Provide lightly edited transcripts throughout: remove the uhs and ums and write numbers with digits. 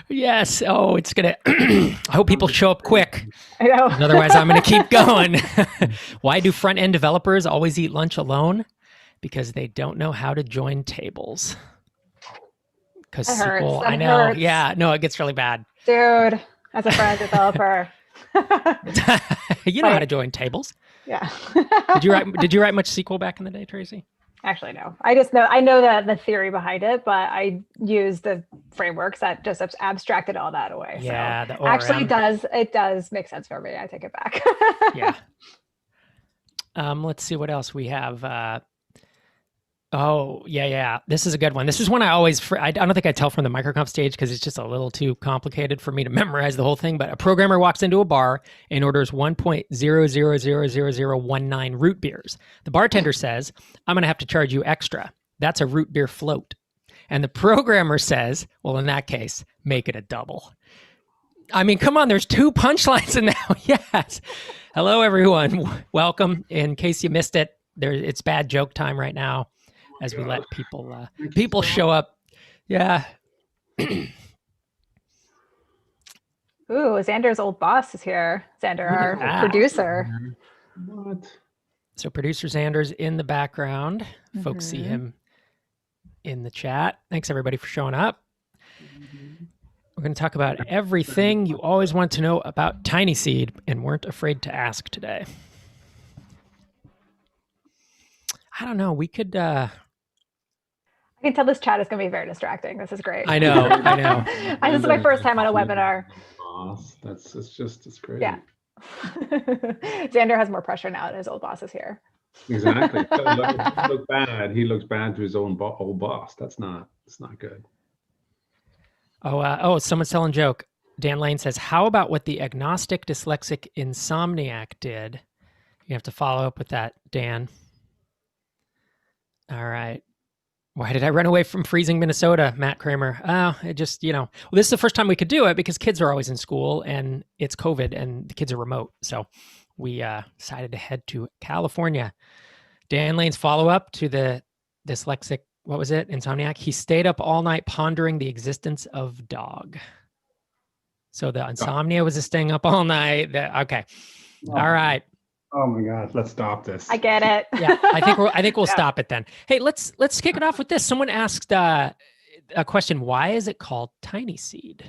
Yes. Oh, it's going to, I hope people show up quick. I know. Otherwise, I'm going to keep going. Why do front-end developers always eat lunch alone? Because they don't know how to join tables. Because That hurts. SQL, That I know. hurts. Yeah, no, it gets really bad. Dude, as a front-end developer. You know how to join tables. Yeah. Did you write much SQL back in the day, Tracy? Actually, no. I know the theory behind it, but I use the frameworks that just abstracted all that away. Yeah, so the ORM. actually it does make sense for me. I take it back. Yeah. Let's see what else we have. Oh, yeah. This is a good one. This is one I don't think I tell from the MicroConf stage because it's just a little too complicated for me to memorize the whole thing. But a programmer walks into a bar and orders 1.00000019 root beers. The bartender says, "I'm going to have to charge you extra. That's a root beer float." And the programmer says, "Well, in that case, make it a double." I mean, come on, there's 2 punchlines in now. Yes. Hello, everyone. Welcome. In case you missed it, it's bad joke time right now as we let people show up. Yeah. Ooh, Xander's old boss is here. Xander, our producer. What? So producer Xander's in the background. Mm-hmm. Folks see him in the chat. Thanks, everybody, for showing up. We're going to talk about everything you always want to know about TinySeed and weren't afraid to ask today. I don't know. We could... I can tell this chat is going to be very distracting. This is great. I know. This is my first time on a webinar. It's crazy. Yeah. Xander has more pressure now that his old boss is here. Exactly. He looks bad to his old boss. It's not good. Someone's telling a joke. Dan Lane says, "How about what the agnostic dyslexic insomniac did?" You have to follow up with that, Dan. All right. Why did I run away from freezing Minnesota, Matt Kramer? Oh, it just, well, this is the first time we could do it because kids are always in school and it's COVID and the kids are remote. So we decided to head to California. Dan Lane's follow-up to the dyslexic, what was it? Insomniac. He stayed up all night pondering the existence of dog. So the insomnia was staying up all night. Okay. All right. Oh my God, let's stop this. I get it. Yeah, I think we'll stop it then. Hey, let's kick it off with this. Someone asked a question, why is it called TinySeed?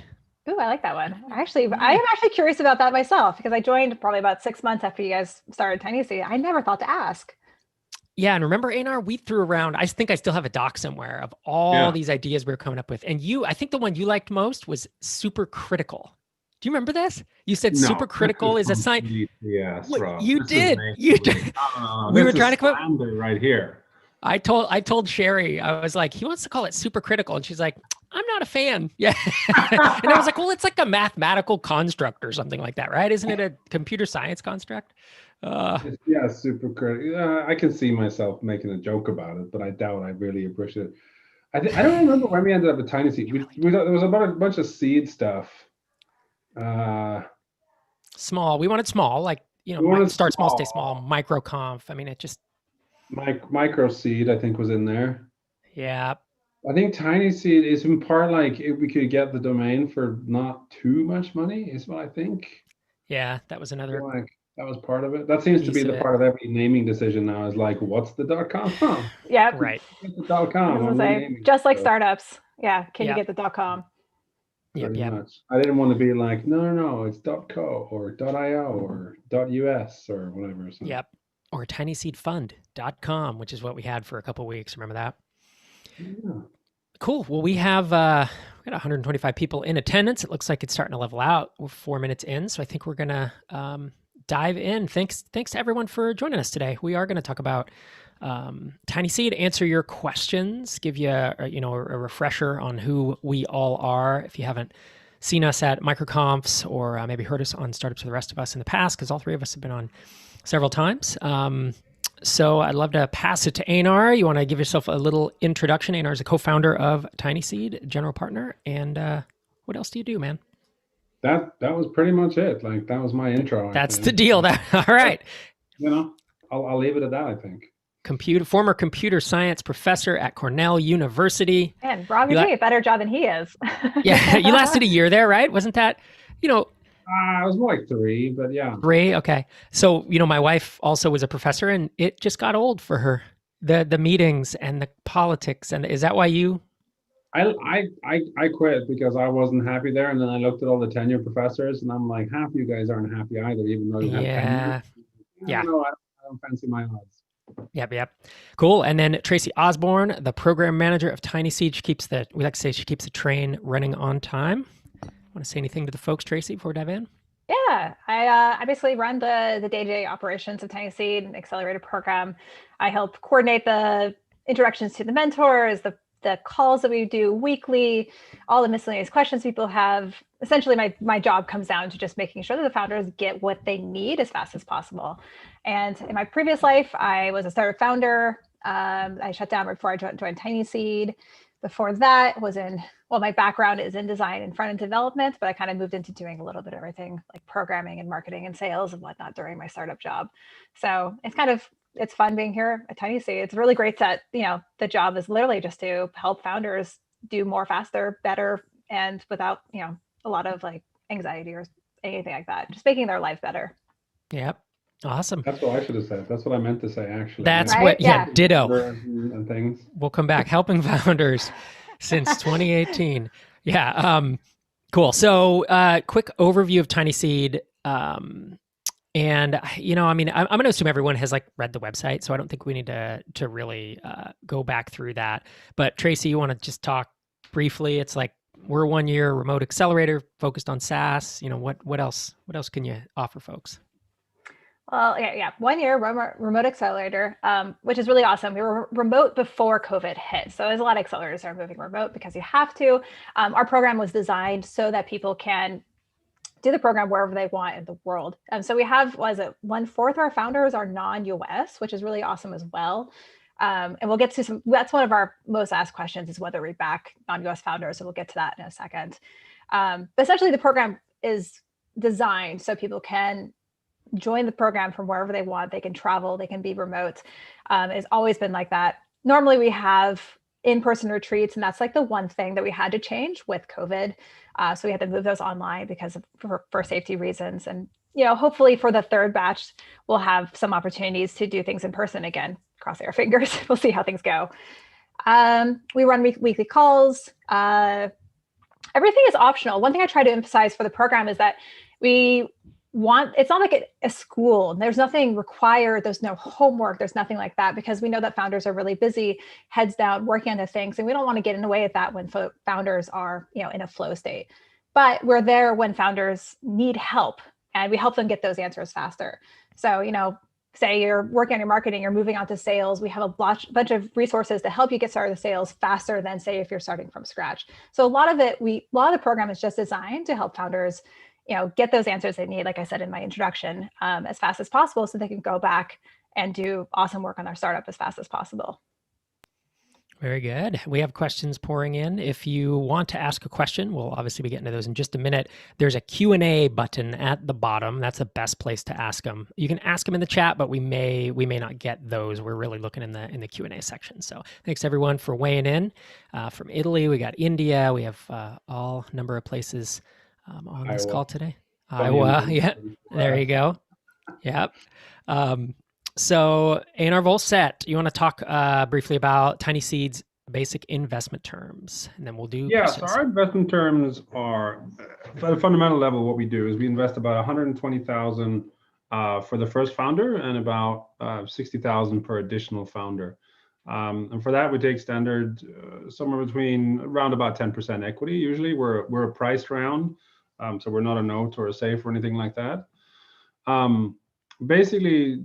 Ooh, I like that one. I am actually curious about that myself because I joined probably about 6 months after you guys started TinySeed. I never thought to ask. Yeah, and remember, Einar, we threw around, I think I still have a doc somewhere of all these ideas we were coming up with. And I think the one you liked most was super critical. Do you remember this? You said super critical is a sign. Yes, you did. You did. No, we were trying to come up right here. I told Sherry, I was like, he wants to call it super critical. And she's like, I'm not a fan. Yeah. And I was like, well, it's like a mathematical construct or something like that, right? Isn't it a computer science construct? Yeah, super critical. I can see myself making a joke about it, but I doubt I really appreciate it. I don't remember when we ended up with TinySeed. There was about a bunch of seed stuff. Small. We wanted small, like, start small, stay small, MicroConf. I mean, it just... MicroSeed, I think, was in there. Yeah. I think TinySeed is in part like if we could get the domain for not too much money, is what I think. Yeah, that was another... That was part of it. That seems to be the part of every naming decision now is like, what's the .com? Yeah. Right. The .com. Just like startups. Yeah. Can you get the .com? Yep. I didn't want to be like, no, it's .co or .io or .us or whatever. So. Yep. Or tinyseedfund.com, which is what we had for a couple of weeks. Remember that? Yeah. Cool. Well, we have got 125 people in attendance. It looks like it's starting to level out. We're 4 minutes in, so I think we're going to dive in. Thanks to everyone for joining us today. We are going to talk about TinySeed, answer your questions, give you a refresher on who we all are. If you haven't seen us at MicroConfs or maybe heard us on Startups for the Rest of Us in the past, because all three of us have been on several times. So I'd love to pass it to Einar. You want to give yourself a little introduction? Einar is a co-founder of TinySeed, general partner. And what else do you do, man? That was pretty much it. Like, that was my intro. That's the deal. All right. I'll leave it at that, I think. former computer science professor at Cornell University. And Rob, you're doing a better job than he is. Yeah, you lasted a year there, right? Wasn't that, it was more like 3, but yeah. 3? Okay. So, my wife also was a professor, and it just got old for her. The meetings and the politics. And is that why you? I quit because I wasn't happy there, and then I looked at all the tenure professors, and I'm like, half you guys aren't happy either, even though you have tenure. Yeah. No, I don't fancy my odds. Yep. Cool. And then Tracy Osborn, the program manager of TinySeed, we like to say she keeps the train running on time. Want to say anything to the folks, Tracy, before we dive in? Yeah, I basically run the day-to-day operations of TinySeed and accelerator program. I help coordinate the introductions to the mentors, the calls that we do weekly, all the miscellaneous questions people have. Essentially, my job comes down to just making sure that the founders get what they need as fast as possible. And in my previous life, I was a startup founder. I shut down right before I joined TinySeed. Before that my background is in design and front-end development, but I kind of moved into doing a little bit of everything like programming and marketing and sales and whatnot during my startup job. So it's fun being here at TinySeed. It's really great that, the job is literally just to help founders do more faster, better, and without, a lot of like anxiety or anything like that, just making their life better. Yep. Awesome. That's what I should have said. That's what I meant to say, actually. That's right? what, yeah, ditto. And things. We'll come back. Helping founders since 2018. Yeah. Cool. So quick overview of TinySeed. And, I'm going to assume everyone has read the website, so I don't think we need to really go back through that. But Tracy, you want to just talk briefly? It's we're a 1-year remote accelerator focused on SaaS. What else can you offer folks? Well, yeah. 1 year remote accelerator, which is really awesome. We were remote before COVID hit. So there's a lot of accelerators that are moving remote because you have to. Our program was designed so that people can do the program wherever they want in the world. So we have, 1/4 of our founders are non-US, which is really awesome as well. And we'll get to that's one of our most asked questions is whether we back non-US founders. So we'll get to that in a second. But essentially the program is designed so people can join the program from wherever they want. They can travel, they can be remote. It's always been like that. Normally we have in-person retreats, and that's the one thing that we had to change with COVID. So we had to move those online for safety reasons. And, hopefully for the third batch, we'll have some opportunities to do things in person again. Crossing our fingers. We'll see how things go. We run weekly calls. Everything is optional. One thing I try to emphasize for the program is that it's not like a school. There's nothing required. There's no homework. There's nothing like that, because we know that founders are really busy, heads down, working on the things. And we don't want to get in the way of that when founders are, in a flow state. But we're there when founders need help, and we help them get those answers faster. So, say you're working on your marketing, you're moving on to sales. We have a bunch of resources to help you get started with sales faster than, say, if you're starting from scratch. So a lot of the program is just designed to help founders get those answers they need, like I said in my introduction, as fast as possible, so they can go back and do awesome work on their startup as fast as possible. Very good. We have questions pouring in. If you want to ask a question, we'll obviously be getting to those in just a minute. There's a Q&A button at the bottom. That's the best place to ask them. You can ask them in the chat, but we may not get those. We're really looking in the Q&A section. So thanks everyone for weighing in. From Italy, we got India. We have all number of places on this call today. Iowa, yeah, there you go. Yep. So Einar Vollset, you want to talk briefly about TinySeed's basic investment terms, and then we'll do questions. So our investment terms are, at a fundamental level, what we do is we invest about 120,000 for the first founder and about 60,000 per additional founder. And for that, we take standard somewhere between around about 10% equity. Usually we're a priced round, so we're not a note or a safe or anything like that. Basically,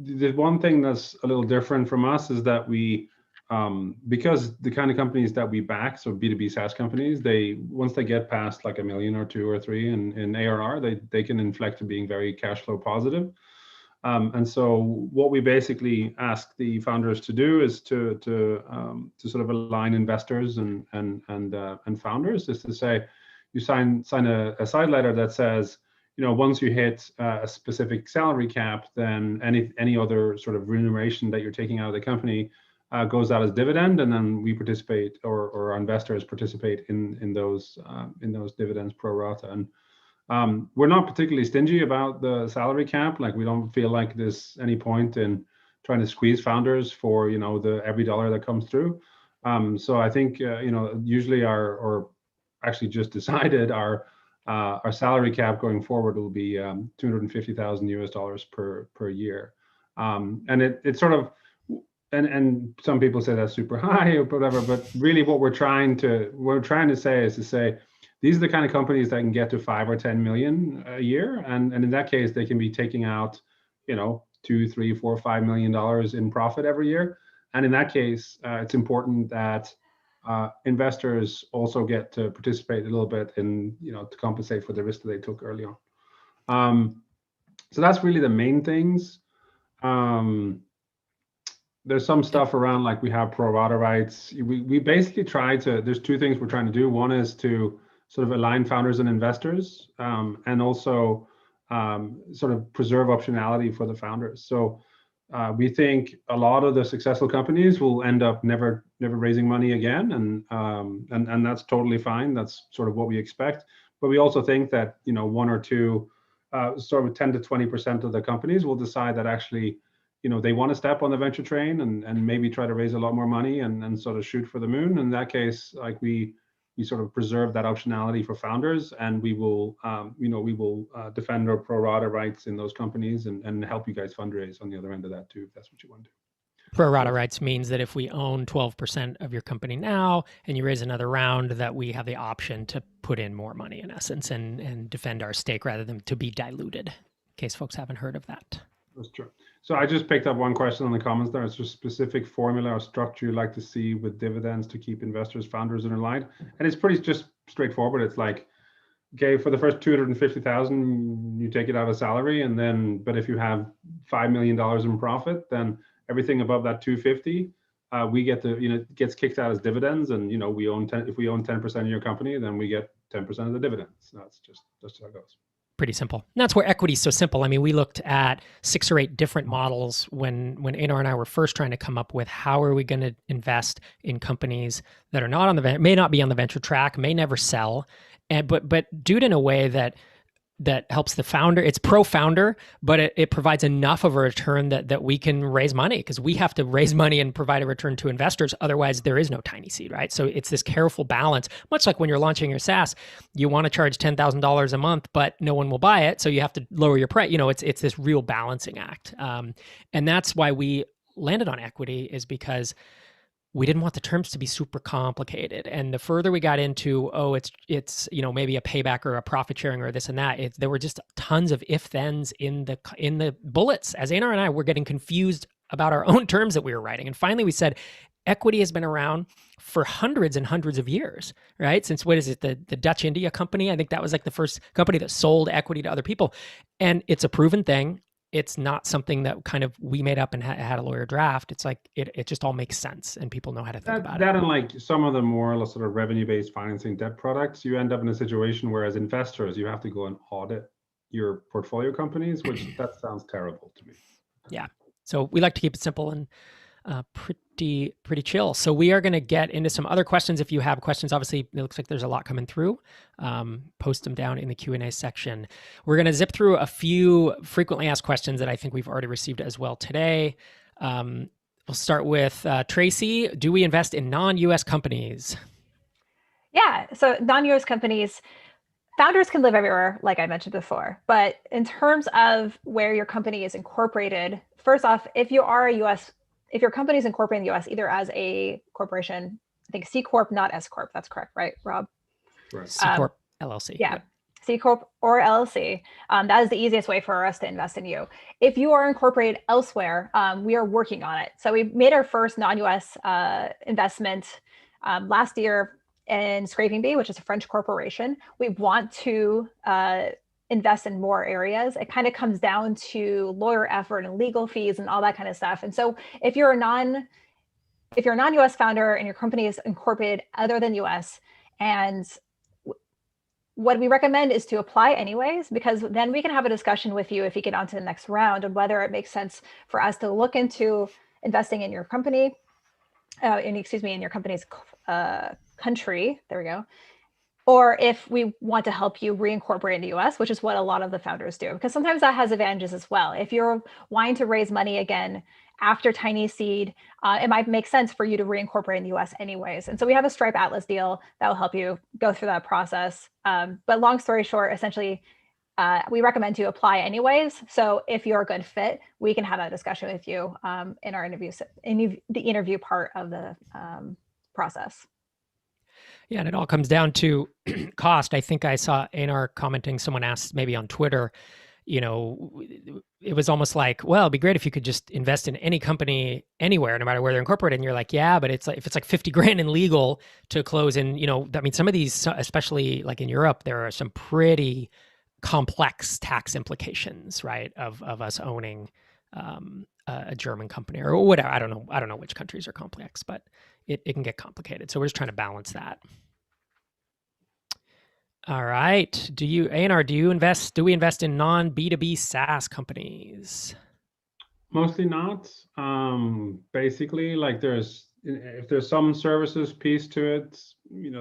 the one thing that's a little different from us is that we, because the kind of companies that we back, so B2B SaaS companies, once they get past like $1 million or 2 or 3 in ARR, they can inflect to being very cash flow positive. And so what we basically ask the founders to do is to sort of align investors and founders, is to say, you sign a side letter that says, once you hit a specific salary cap, then any other sort of remuneration that you're taking out of the company goes out as dividend, and then we participate, or our investors participate in those dividends pro rata. And we're not particularly stingy about the salary cap. Like, we don't feel like there's any point in trying to squeeze founders for every dollar that comes through. So I think usually or actually just decided our salary cap going forward will be $250,000 per year, and it sort of, and some people say that's super high or whatever, but really what we're trying to say is to say these are the kind of companies that can get to 5 or 10 million a year, and in that case they can be taking out $2, $3, $4, $5 million in profit every year, and in that case it's important that investors also get to participate a little bit in, to compensate for the risk that they took early on. So that's really the main things. There's some stuff around, like we have pro rata rights. We basically there's two things we're trying to do. One is to sort of align founders and investors, and also sort of preserve optionality for the founders. So we think a lot of the successful companies will end up never raising money again, and that's totally fine. That's sort of what we expect. But we also think that one or two, sort of 10 to 20% of the companies will decide that actually they want to step on the venture train and maybe try to raise a lot more money and sort of shoot for the moon. In that case, like we sort of preserve that optionality for founders, and we will defend our pro rata rights in those companies and help you guys fundraise on the other end of that too, if that's what you want to do. Pro rata rights means that if we own 12% of your company now and you raise another round, that we have the option to put in more money in essence and defend our stake rather than to be diluted, in case folks haven't heard of that. That's true. So I just picked up one question on the comments there. It's just specific formula or structure you'd like to see with dividends to keep investors, founders in line. And it's pretty just straightforward. It's like, okay, for the first 250,000, you take it out of salary, and then, but if you have $5 million in profit, then everything above that 250, we get to, gets kicked out as dividends, and we own if we own 10% of your company, then we get 10% of the dividends. That's how it goes. Pretty simple. And that's where equity is so simple. I mean, we looked at 6 or 8 different models when Einar and I were first trying to come up with how are we going to invest in companies that are not may not be on the venture track, may never sell, but do it in a way that helps the founder. It's pro-founder, but it provides enough of a return that we can raise money, because we have to raise money and provide a return to investors. Otherwise, there is no TinySeed, right? So it's this careful balance, much like when you're launching your SaaS, you want to charge $10,000 a month, but no one will buy it. So you have to lower your price. It's this real balancing act. And that's why we landed on equity, is because we didn't want the terms to be super complicated. And the further we got into, it's maybe a payback or a profit sharing or this and that, there were just tons of if-thens in the bullets. As Einar and I were getting confused about our own terms that we were writing. And finally we said, equity has been around for hundreds and hundreds of years, right? Since, what is it, the Dutch India company? I think that was like the first company that sold equity to other people. And it's a proven thing. It's not something that kind of we made up and had a lawyer draft. It's like it just all makes sense, and people know how to think about it. That and like some of the more sort of revenue-based financing debt products, you end up in a situation where as investors, you have to go and audit your portfolio companies, which that sounds terrible to me. Yeah. So we like to keep it simple and pretty chill. So we are going to get into some other questions. If you have questions, obviously it looks like there's a lot coming through. Post them down in the Q&A section. We're going to zip through a few frequently asked questions that I think we've already received as well today. We'll start with Tracy. Do we invest in non-US companies? Yeah. So non-US companies, founders can live everywhere, like I mentioned before. But in terms of where your company is incorporated, first off, if your company is incorporated in the US, either as a corporation, I think C Corp, not S Corp. That's correct, right, Rob? Right. C Corp, LLC. Yeah. C Corp or LLC. That is the easiest way for us to invest in you. If you are incorporated elsewhere, we are working on it. So we made our first non-US investment last year in Scraping Bee, which is a French corporation. We want to invest in more areas. It kind of comes down to lawyer effort and legal fees and all that kind of stuff. And so if you're a non-US founder and your company is incorporated other than US, and what we recommend is to apply anyways, because then we can have a discussion with you if you get onto the next round on whether it makes sense for us to look into investing in your company, in your company's country. There we go. Or if we want to help you reincorporate in the US, which is what a lot of the founders do, because sometimes that has advantages as well. If you're wanting to raise money again after TinySeed, it might make sense for you to reincorporate in the US anyways. And so we have a Stripe Atlas deal that will help you go through that process. But long story short, essentially, we recommend to apply anyways. So if you're a good fit, we can have that discussion with you in our the interview part of the process. Yeah, and it all comes down to cost. I think I saw Einar commenting, someone asked maybe on Twitter, it was almost like, well, it'd be great if you could just invest in any company anywhere, no matter where they're incorporated. And you're like, yeah, but it's like, if it's like 50 grand in legal to close, and I mean, some of these, especially like in Europe, there are some pretty complex tax implications, right, of us owning a German company or whatever. I don't know which countries are complex, but it can get complicated. So we're just trying to balance that. All right. Einar, do we invest in non B2B SaaS companies? Mostly not. Basically, like if there's some services piece to it,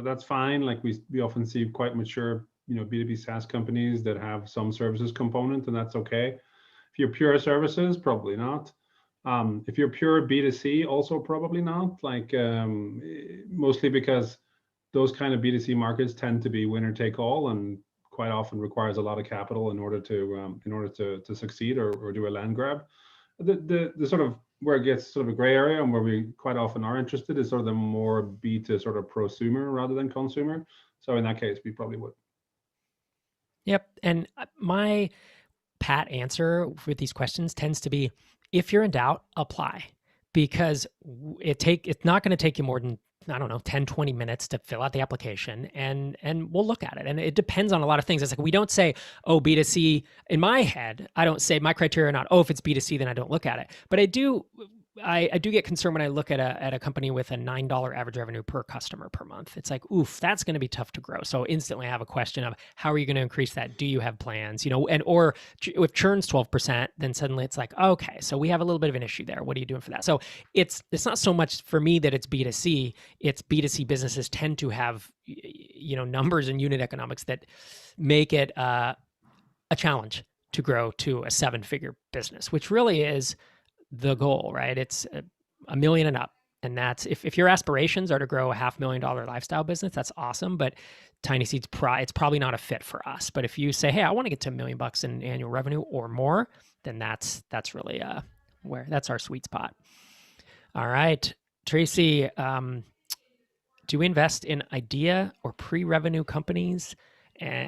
that's fine. Like we often see quite mature, B2B SaaS companies that have some services component, and that's okay. If you're pure services, probably not. If you're pure B2C, also probably not. Like mostly because those kind of B2C markets tend to be winner take all, and quite often requires a lot of capital in order to succeed or do a land grab. The sort of where it gets sort of a gray area and where we quite often are interested is sort of the more B to sort of prosumer rather than consumer. So in that case, we probably would. Yep. And my pat answer with these questions tends to be, if you're in doubt, apply, because it's not going to take you more than, 10, 20 minutes to fill out the application, and we'll look at it. And it depends on a lot of things. It's like, we don't say, oh, B2C. In my head, I don't say my criteria are not, oh, if it's B2C, then I don't look at it. But I do get concerned when I look at a company with a $9 average revenue per customer per month. It's like, oof, that's going to be tough to grow. So instantly I have a question of, how are you going to increase that? Do you have plans? Or if churn's 12%, then suddenly it's like, okay, so we have a little bit of an issue there. What are you doing for that? So it's not so much for me that it's B2C. It's B2C businesses tend to have, numbers and unit economics that make it a challenge to grow to a 7-figure business, which really is the goal, right? It's $1 million and up. And that's, if your aspirations are to grow a $500,000 lifestyle business, that's awesome. But TinySeed's it's probably not a fit for us. But if you say, hey, I want to get to $1 million in annual revenue or more, then that's really that's our sweet spot. All right, Tracy, do we invest in idea or pre-revenue companies,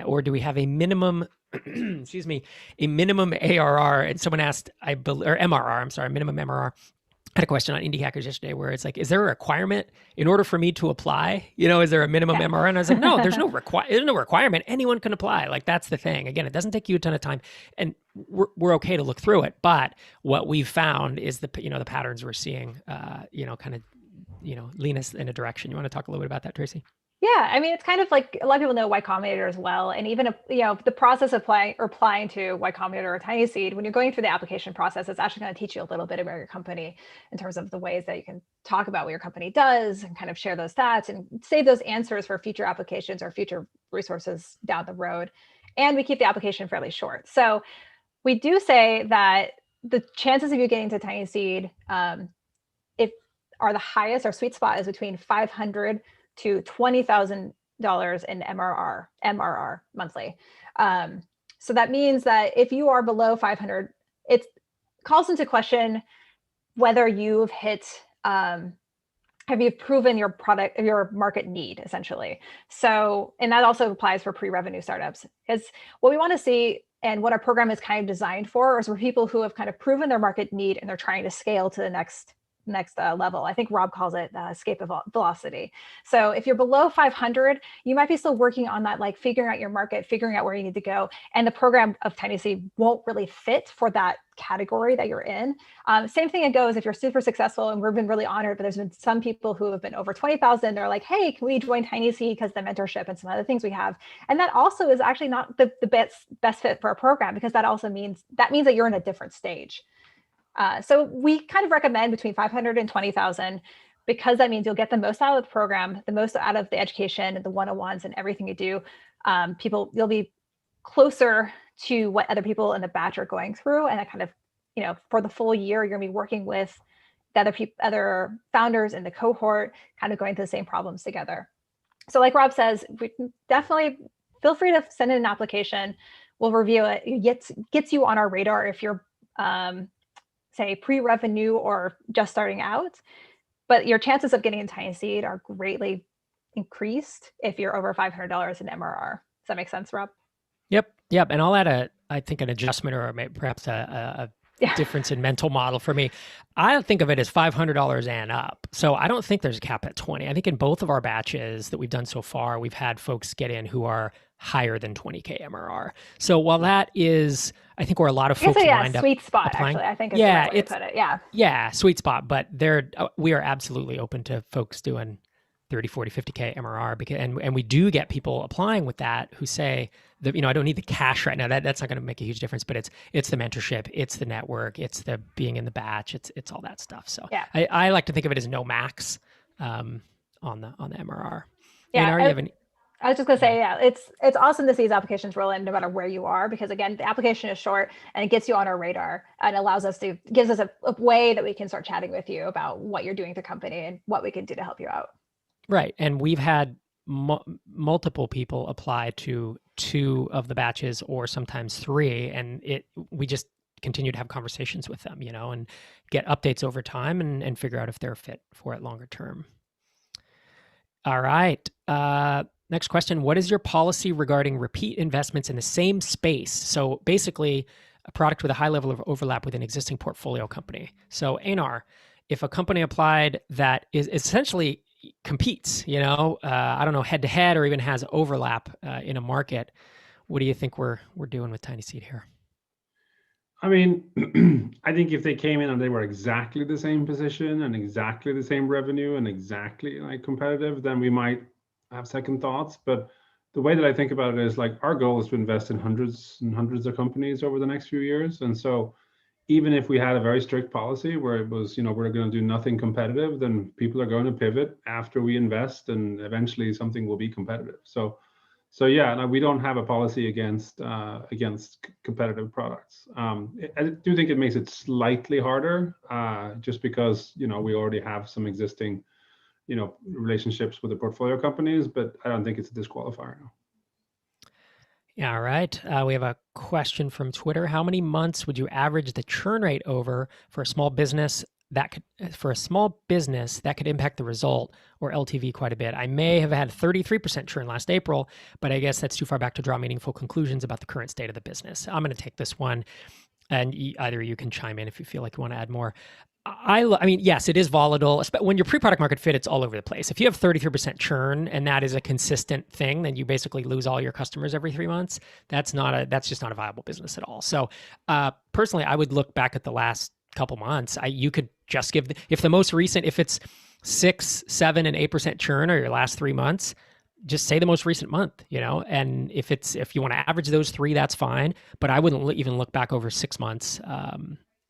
or do we have a minimum excuse me, a minimum ARR? And someone asked, or MRR, I'm sorry, minimum MRR. I had a question on Indie Hackers yesterday where it's like, is there a requirement in order for me to apply? Is there a minimum MRR? And I was like, no, there's no requirement. Anyone can apply. Like, that's the thing. Again, it doesn't take you a ton of time, and we're okay to look through it. But what we've found is the patterns we're seeing, kind of, lean us in a direction. You want to talk a little bit about that, Tracy? Yeah, I mean, it's kind of like a lot of people know Y Combinator as well. And even if, the process of applying to Y Combinator or TinySeed, when you're going through the application process, it's actually going to teach you a little bit about your company in terms of the ways that you can talk about what your company does and kind of share those stats and save those answers for future applications or future resources down the road. And we keep the application fairly short. So we do say that the chances of you getting to TinySeed, if are the highest, our sweet spot is between $500 to $20,000 in MRR monthly. So that means that if you are below 500, it calls into question whether you've hit, have you proven your product, your market need, essentially. So, and that also applies for pre-revenue startups. Is what we want to see, and what our program is kind of designed for, is for people who have kind of proven their market need and they're trying to scale to the next level. I think Rob calls it escape velocity. So if you're below 500, you might be still working on that, like figuring out your market, figuring out where you need to go. And the program of TinySeed won't really fit for that category that you're in. Same thing it goes if you're super successful, and we've been really honored, but there's been some people who have been over 20,000. They're like, hey, can we join TinySeed because the mentorship and some other things we have. And that also is actually not the best fit for our program, because that also means that you're in a different stage. So we kind of recommend between 500 and 20,000, because that means you'll get the most out of the program, the most out of the education and the one-on-ones and everything you do. You'll be closer to what other people in the batch are going through. And that kind of, for the full year, you're gonna be working with the other founders in the cohort, kind of going through the same problems together. So like Rob says, we definitely feel free to send in an application. We'll review it. It gets you on our radar if you're, say, pre-revenue or just starting out. But your chances of getting in TinySeed are greatly increased if you're over $500 in MRR. Does that make sense, Rob? Yep. And I'll add I think an adjustment, or perhaps a difference in mental model for me. I don't think of it as $500 and up. So I don't think there's a cap at 20. I think in both of our batches that we've done so far, we've had folks get in who are higher than 20K MRR. So while that is, I think where a lot of folks wind up sweet spot, applying. actually, I think is the right way to put it. Yeah, sweet spot. But we are absolutely open to folks doing 30, 40, 50K MRR, and we do get people applying with that who say that, I don't need the cash right now. That's not going to make a huge difference, but it's the mentorship, it's the network, it's the being in the batch, it's all that stuff. So yeah. I like to think of it as no max on the MRR. Yeah, I was just going to say, it's awesome to see these applications roll in no matter where you are, because again, the application is short and it gets you on our radar and gives us a way that we can start chatting with you about what you're doing at the company and what we can do to help you out. Right. And we've had multiple people apply to 2 of the batches, or sometimes 3. And we just continue to have conversations with them, and get updates over time and figure out if they're fit for it longer term. All right. Next question. What is your policy regarding repeat investments in the same space? So basically a product with a high level of overlap with an existing portfolio company. So Einar, if a company applied that is essentially competes, I don't know, head to head, or even has overlap in a market, what do you think we're doing with TinySeed here? I mean, I think if they came in and they were exactly the same position and exactly the same revenue and exactly like competitive, then we might have second thoughts. But the way that I think about it is, like, our goal is to invest in hundreds and hundreds of companies over the next few years. And so even if we had a very strict policy where it was, we're going to do nothing competitive, then people are going to pivot after we invest, and eventually something will be competitive. So yeah, no, we don't have a policy against competitive products. I do think it makes it slightly harder, just because we already have some existing relationships with the portfolio companies, but I don't think it's a disqualifier. Yeah, all right. We have a question from Twitter. How many months would you average the churn rate over for a small business that could impact the result or LTV quite a bit? I may have had 33% churn last April, but I guess that's too far back to draw meaningful conclusions about the current state of the business. I'm going to take this one, and either you can chime in if you feel like you want to add more. I mean, yes, it is volatile. When you're pre-product market fit, it's all over the place. If you have 33% churn and that is a consistent thing, then you basically lose all your customers every 3 months. That's just not a viable business at all. So personally, I would look back at the last couple months. You could just give, if it's 6, 7, and 8% churn, or your last 3 months, just say the most recent month, and if you want to average those 3, that's fine. But I wouldn't even look back over 6 months.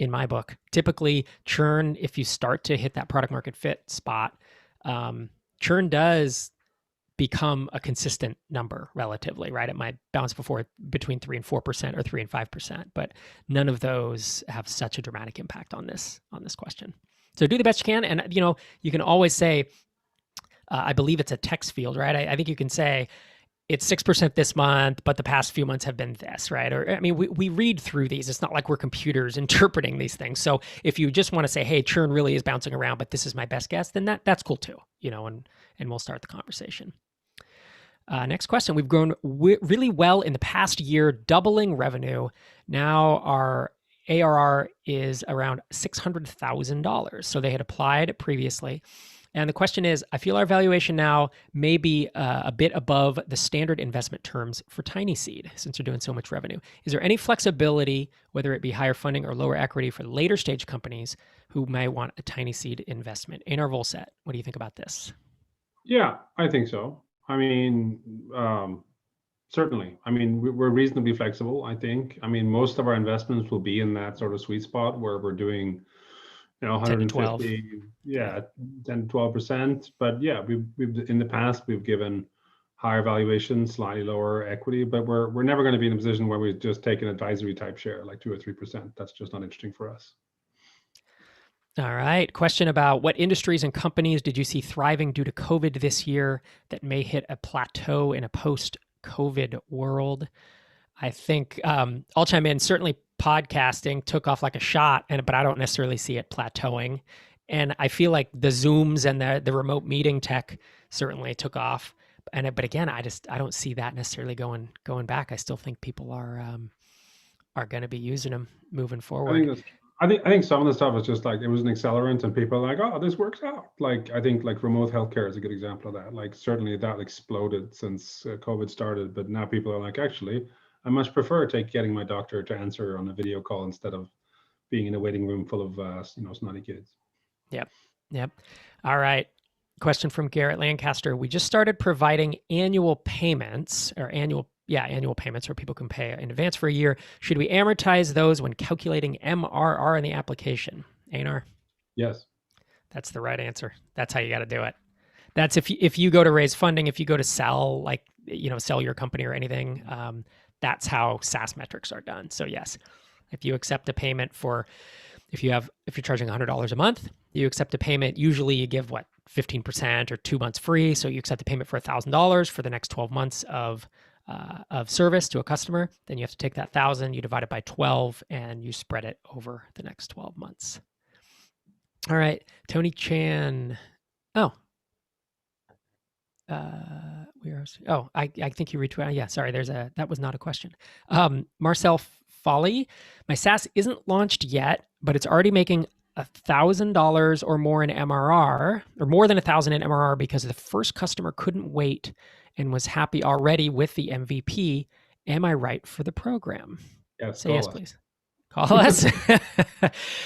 In my book, typically churn, if you start to hit that product market fit spot, churn does become a consistent number relatively, right? It might bounce before between 3 and 4% or 3 and 5%, but none of those have such a dramatic impact on this question. So do the best you can. And, you can always say, I believe it's a text field, right? I think you can say, it's 6% this month, but the past few months have been this, right? Or, I mean, we read through these. It's not like we're computers interpreting these things. So if you just want to say, hey, churn really is bouncing around, but this is my best guess, then that's cool too, and we'll start the conversation. Next question. We've grown really well in the past year, doubling revenue. Now our ARR is around $600,000. So they had applied previously. And the question is, I feel our valuation now may be a bit above the standard investment terms for TinySeed, since they're doing so much revenue. Is there any flexibility, whether it be higher funding or lower equity for later stage companies who may want a TinySeed investment? Einar Vollset, what do you think about this? Yeah, I think so. I mean, certainly. I mean, we're reasonably flexible, I think. I mean, most of our investments will be in that sort of sweet spot where we're doing, 10 to 12. 150, 10 to 12%. But yeah, we've in the past, we've given higher valuations, slightly lower equity, but we're never going to be in a position where we just take an advisory type share, like 2 or 3%. That's just not interesting for us. All right. Question about what industries and companies did you see thriving due to COVID this year that may hit a plateau in a post-COVID world? I think I'll chime in. Certainly podcasting took off like a shot, but I don't necessarily see it plateauing. And I feel like the Zooms and the remote meeting tech certainly took off. But again, I don't see that necessarily going back. I still think people are going to be using them moving forward. I think some of the stuff is just like, it was an accelerant and people are like, oh, this works out. Like, I think like remote healthcare is a good example of that. Like, certainly that exploded since COVID started, but now people are like, actually, I much prefer getting my doctor to answer on a video call instead of being in a waiting room full of snotty kids. Yep. All right. Question from Garrett Lancaster. We just started providing annual payments where people can pay in advance for a year. Should we amortize those when calculating MRR in the application? Einar? Yes. That's the right answer. That's how you got to do it. That's if you go to raise funding, if you go to sell, sell your company or anything, that's how SaaS metrics are done. So yes, if you accept a payment if you're charging $100 a month, you accept a payment. Usually you give 15% or 2 months free. So you accept a payment for $1,000 for the next 12 months of service to a customer. Then you have to take that 1,000, you divide it by 12, and you spread it over the next 12 months. All right, Tony Chan. I think you retweeted. Yeah, sorry. That was not a question. Marcel Folly. My SaaS isn't launched yet, but it's already making $1,000 or more in MRR, or more than 1,000 in MRR, because the first customer couldn't wait and was happy already with the MVP. Am I right for the program? Yes. Say yes, please. Call us.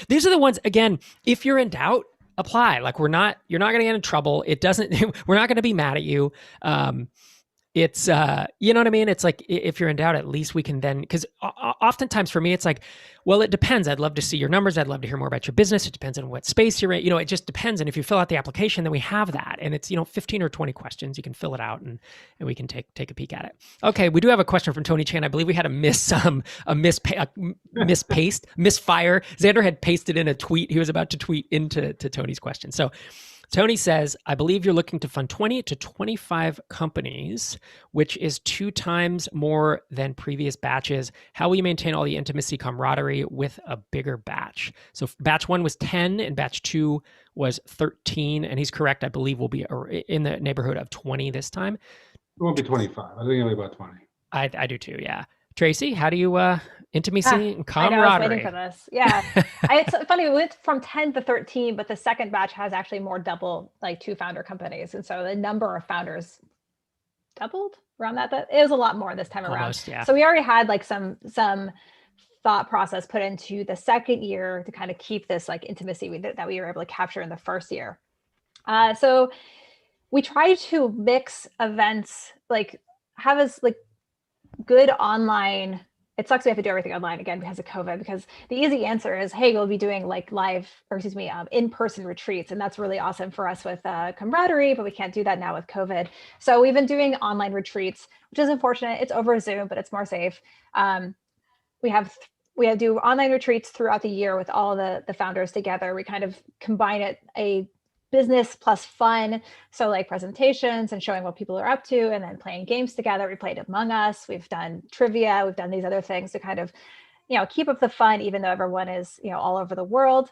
These are the ones, again, if you're in doubt, apply. Like you're not going to get in trouble. We're not going to be mad at you. It's, you know what I mean? It's like, if you're in doubt, at least we can then, because oftentimes for me, it's like, well, it depends. I'd love to see your numbers. I'd love to hear more about your business. It depends on what space you're in. It just depends. And if you fill out the application, then we have that. And it's, 15 or 20 questions. You can fill it out and we can take a peek at it. Okay. We do have a question from Tony Chan. I believe we had a misfire. Xander had pasted in a tweet. He was about to tweet into Tony's question. So Tony says, I believe you're looking to fund 20 to 25 companies, which is 2 times more than previous batches. How will you maintain all the intimacy camaraderie with a bigger batch? So batch 1 was 10 and batch 2 was 13. And he's correct. I believe we'll be in the neighborhood of 20 this time. It won't be 25. I think it'll be about 20. I do too. Yeah. Tracy, how do you intimacy and camaraderie? I was waiting for this. Yeah, it's funny. We went from 10 to 13, but the second batch has actually more double, like 2 founder companies, and so the number of founders doubled around that. It was a lot more this time around. Yeah. So we already had like some thought process put into the second year to kind of keep this like intimacy that we were able to capture in the first year. So we tried to mix events, like have us like good online. It sucks we have to do everything online again because of COVID, because the easy answer is, hey, we'll be doing like in-person retreats. And that's really awesome for us with camaraderie, but we can't do that now with COVID. So we've been doing online retreats, which is unfortunate. It's over Zoom, but it's more safe. We do online retreats throughout the year with all the founders together. We kind of combine it a business plus fun. So like presentations and showing what people are up to, and then playing games together. We played Among Us, we've done trivia, we've done these other things to kind of, keep up the fun, even though everyone is, all over the world.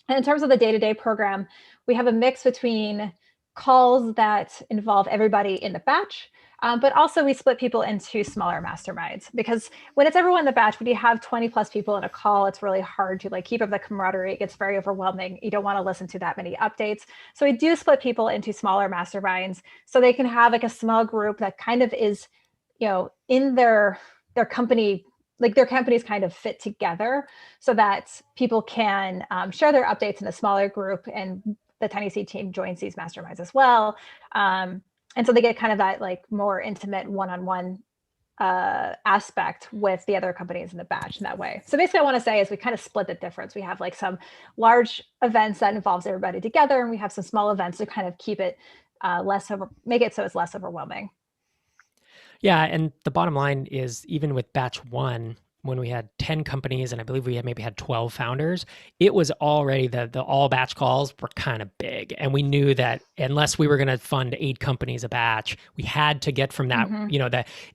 And in terms of the day-to-day program, we have a mix between calls that involve everybody in the batch, But also we split people into smaller masterminds, because when it's everyone in the batch, when you have 20 plus people in a call, it's really hard to like keep up the camaraderie. It gets very overwhelming. You don't want to listen to that many updates. So we do split people into smaller masterminds so they can have like a small group that kind of is, in their company, like their companies kind of fit together so that people can share their updates in a smaller group, and the TinySeed team joins these masterminds as well. And so they get kind of that like more intimate one-on-one aspect with the other companies in the batch in that way. So basically, I want to say is we kind of split the difference. We have like some large events that involves everybody together, and we have some small events to kind of keep it make it so it's less overwhelming. Yeah, and the bottom line is, even with batch 1, when we had 10 companies and I believe we had maybe had 12 founders, it was already the all batch calls were kind of big. And we knew that unless we were going to fund 8 companies a batch, we had to get from that,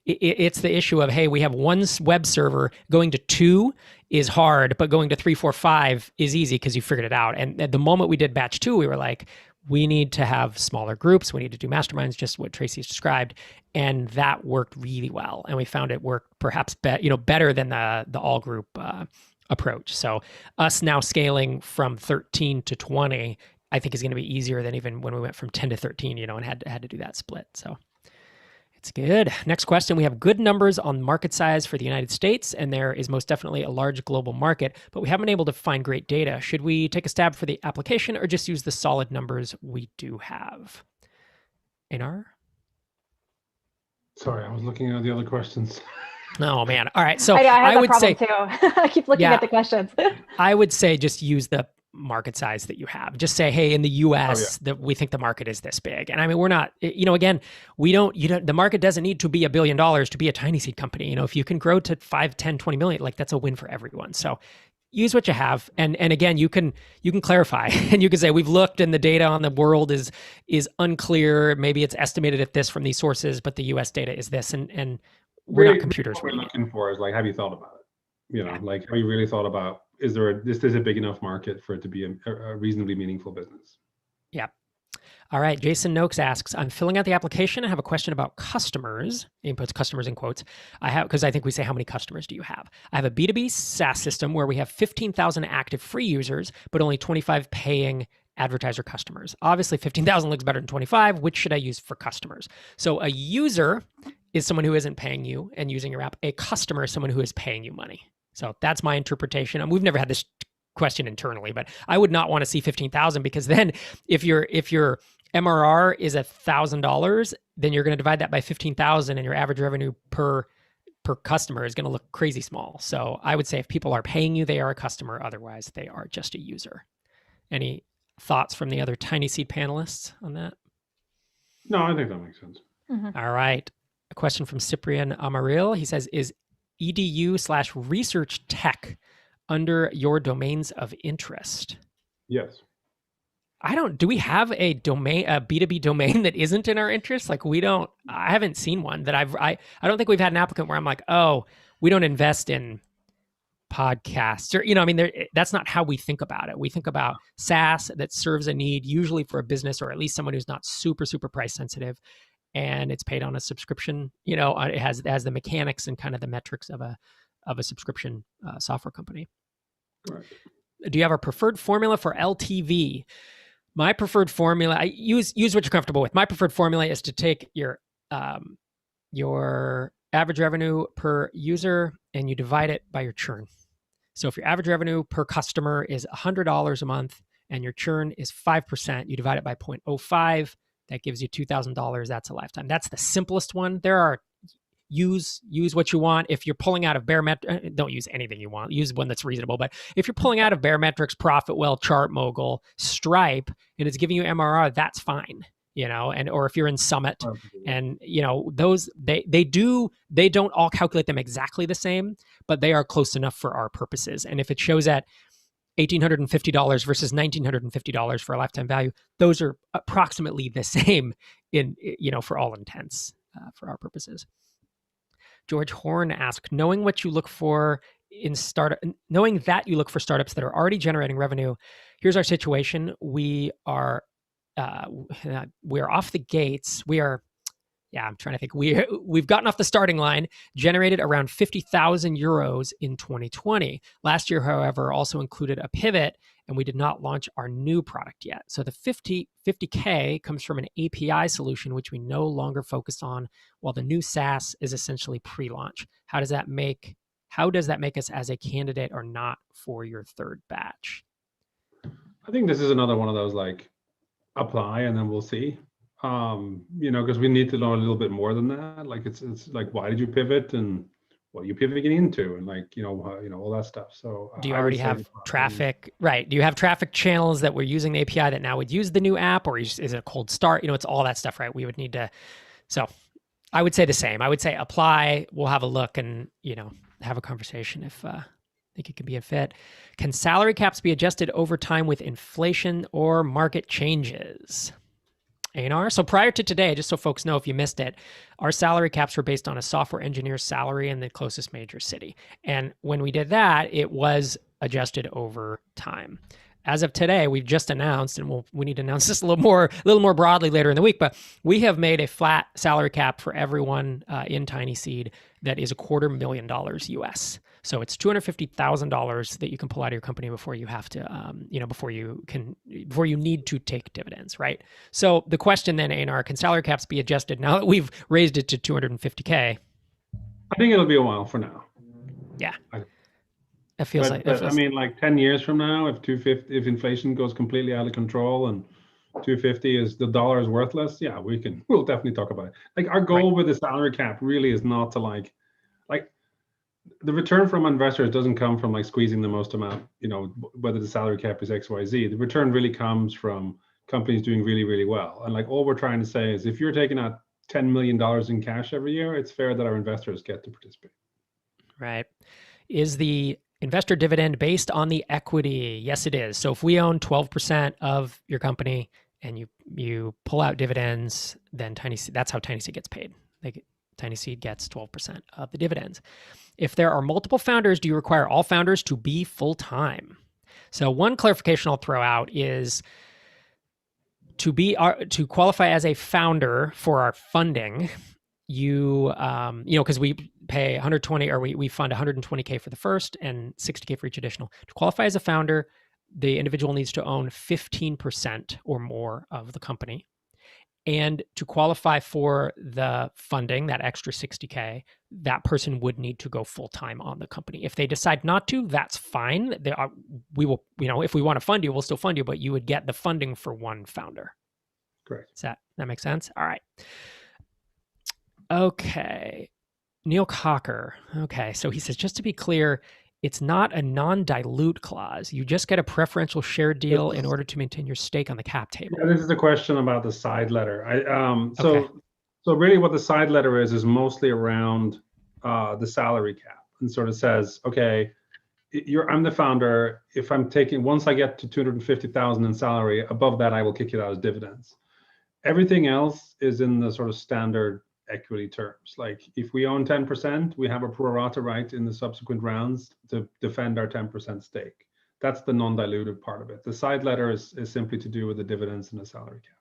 it's the issue of, hey, we have one web server, going to 2 is hard, but going to 3, 4, 5 is easy because you figured it out. And at the moment we did batch 2, we were like, we need to have smaller groups. We need to do masterminds, just what Tracy's described. And that worked really well. And we found it worked perhaps better than the all group approach. So us now scaling from 13 to 20, I think is going to be easier than even when we went from 10 to 13, and had to do that split. So it's good. Next question. We have good numbers on market size for the United States, and there is most definitely a large global market, but we haven't been able to find great data. Should we take a stab for the application or just use the solid numbers we do have? Einar? Sorry, I was looking at the other questions. Oh, man. All right. So I would say, too. I keep looking at the questions. I would say just use the market size that you have. Just say, hey, in the US, that we think the market is this big. And I mean, we're not, again, the market doesn't need to be $1 billion to be a TinySeed company. If you can grow to 5, 10, 20 million, like that's a win for everyone. So use what you have. And again, you can clarify and you can say, we've looked and the data on the world is unclear. Maybe it's estimated at this from these sources, but the US data is this. And we're not computers. What we're looking for is like, have you thought about it? Like, have you really thought about, is this a big enough market for it to be a reasonably meaningful business? Yeah. All right. Jason Noakes asks, I'm filling out the application. I have a question about customers. He puts customers in quotes. Because I think we say, how many customers do you have? I have a B2B SaaS system where we have 15,000 active free users, but only 25 paying advertiser customers. Obviously, 15,000 looks better than 25. Which should I use for customers? So a user is someone who isn't paying you and using your app. A customer is someone who is paying you money. So that's my interpretation. And we've never had this question internally, but I would not want to see 15,000, because then if your MRR is $1,000, then you're going to divide that by 15,000 and your average revenue per customer is going to look crazy small. So I would say if people are paying you, they are a customer. Otherwise, they are just a user. Any thoughts from the other TinySeed panelists on that? No, I think that makes sense. Mm-hmm. All right. A question from Cyprian Amaril. He says, is edu/research tech under your domains of interest? Yes. Do we have a B2B domain that isn't in our interest? Like I haven't seen one that I don't think we've had an applicant where I'm like, oh, we don't invest in podcasts or, that's not how we think about it. We think about SaaS that serves a need, usually for a business or at least someone who's not super, super price sensitive. And it's paid on a subscription, it has the mechanics and kind of the metrics of a subscription software company. Right. Do you have a preferred formula for LTV? My preferred formula, I use what you're comfortable with. My preferred formula is to take your average revenue per user and you divide it by your churn. So if your average revenue per customer is $100 a month and your churn is 5%, you divide it by 0.05. That gives you $2,000. That's a lifetime. That's the simplest one. There are use what you want. If you're pulling out of Barometrics, don't use anything you want. Use one that's reasonable. But if you're pulling out of Barometrics, Profitwell, ChartMogul, Stripe, and it's giving you MRR, that's fine. Or if you're in Summit, and those they don't all calculate them exactly the same, but they are close enough for our purposes. And if it shows at $1,850 versus $1,950 for a lifetime value, those are approximately the same for all intents, for our purposes. George Horn asked, knowing that you look for startups that are already generating revenue, here's our situation. We are off the gates. We are Yeah, I'm trying to think. We've gotten off the starting line, generated around 50,000 euros in 2020. Last year, however, also included a pivot, and we did not launch our new product yet. So the 50K comes from an API solution, which we no longer focus on, while the new SaaS is essentially pre-launch. How does that make us as a candidate or not for your third batch? I think this is another one of those like apply and then we'll see. Because we need to know a little bit more than that. Like it's like, why did you pivot and what are you pivoting into, and like all that stuff. So do you already have traffic? Right? Do you have traffic channels that were using the API that now would use the new app, or is it a cold start? It's all that stuff, right? We would need to. So I would say the same. I would say apply. We'll have a look and have a conversation if think it could be a fit. Can salary caps be adjusted over time with inflation or market changes? Einar? So prior to today, just so folks know if you missed it, our salary caps were based on a software engineer's salary in the closest major city. And when we did that, it was adjusted over time. As of today, we've just announced, and we need to announce this a little more broadly later in the week, but we have made a flat salary cap for everyone in TinySeed that is $250,000 US. So it's $250,000 that you can pull out of your company before you have to, before you need to take dividends, right? So the question then, Einar, can salary caps be adjusted now that we've raised it to 250K? I think it'll be a while for now. Yeah. It feels like 10 years from now, if inflation goes completely out of control and 250 is the dollar is worthless, yeah, we'll definitely talk about it. Like our goal with the salary cap really is not to like the return from investors doesn't come from like squeezing the most amount, whether the salary cap is X, Y, Z. The return really comes from companies doing really, really well. And like all we're trying to say is if you're taking out $10 million in cash every year, it's fair that our investors get to participate. Right. Is the investor dividend based on the equity? Yes, it is. So if we own 12% of your company and you pull out dividends, then that's how TinySeed gets paid. TinySeed gets 12% of the dividends. If there are multiple founders, do you require all founders to be full-time? So one clarification I'll throw out is to qualify as a founder for our funding, because we pay 120 or we fund 120K for the first and 60K for each additional. To qualify as a founder, the individual needs to own 15% or more of the company. And to qualify for the funding, that extra 60K, that person would need to go full-time on the company. If they decide not to, that's fine. We will, if we want to fund you, we'll still fund you, but you would get the funding for one founder. Correct. Does that make sense? All right. Okay. Neil Cocker. Okay. So he says, just to be clear, it's not a non-dilute clause. You just get a preferential share deal in order to maintain your stake on the cap table. Yeah, this is a question about the side letter. So really what the side letter is mostly around the salary cap, and sort of says, okay, I'm the founder. If once I get to 250,000 in salary, above that, I will kick it out as dividends. Everything else is in the sort of standard equity terms. Like if we own 10%, we have a pro rata right in the subsequent rounds to defend our 10% stake. That's the non-dilutive part of it. The side letter is simply to do with the dividends and the salary cap.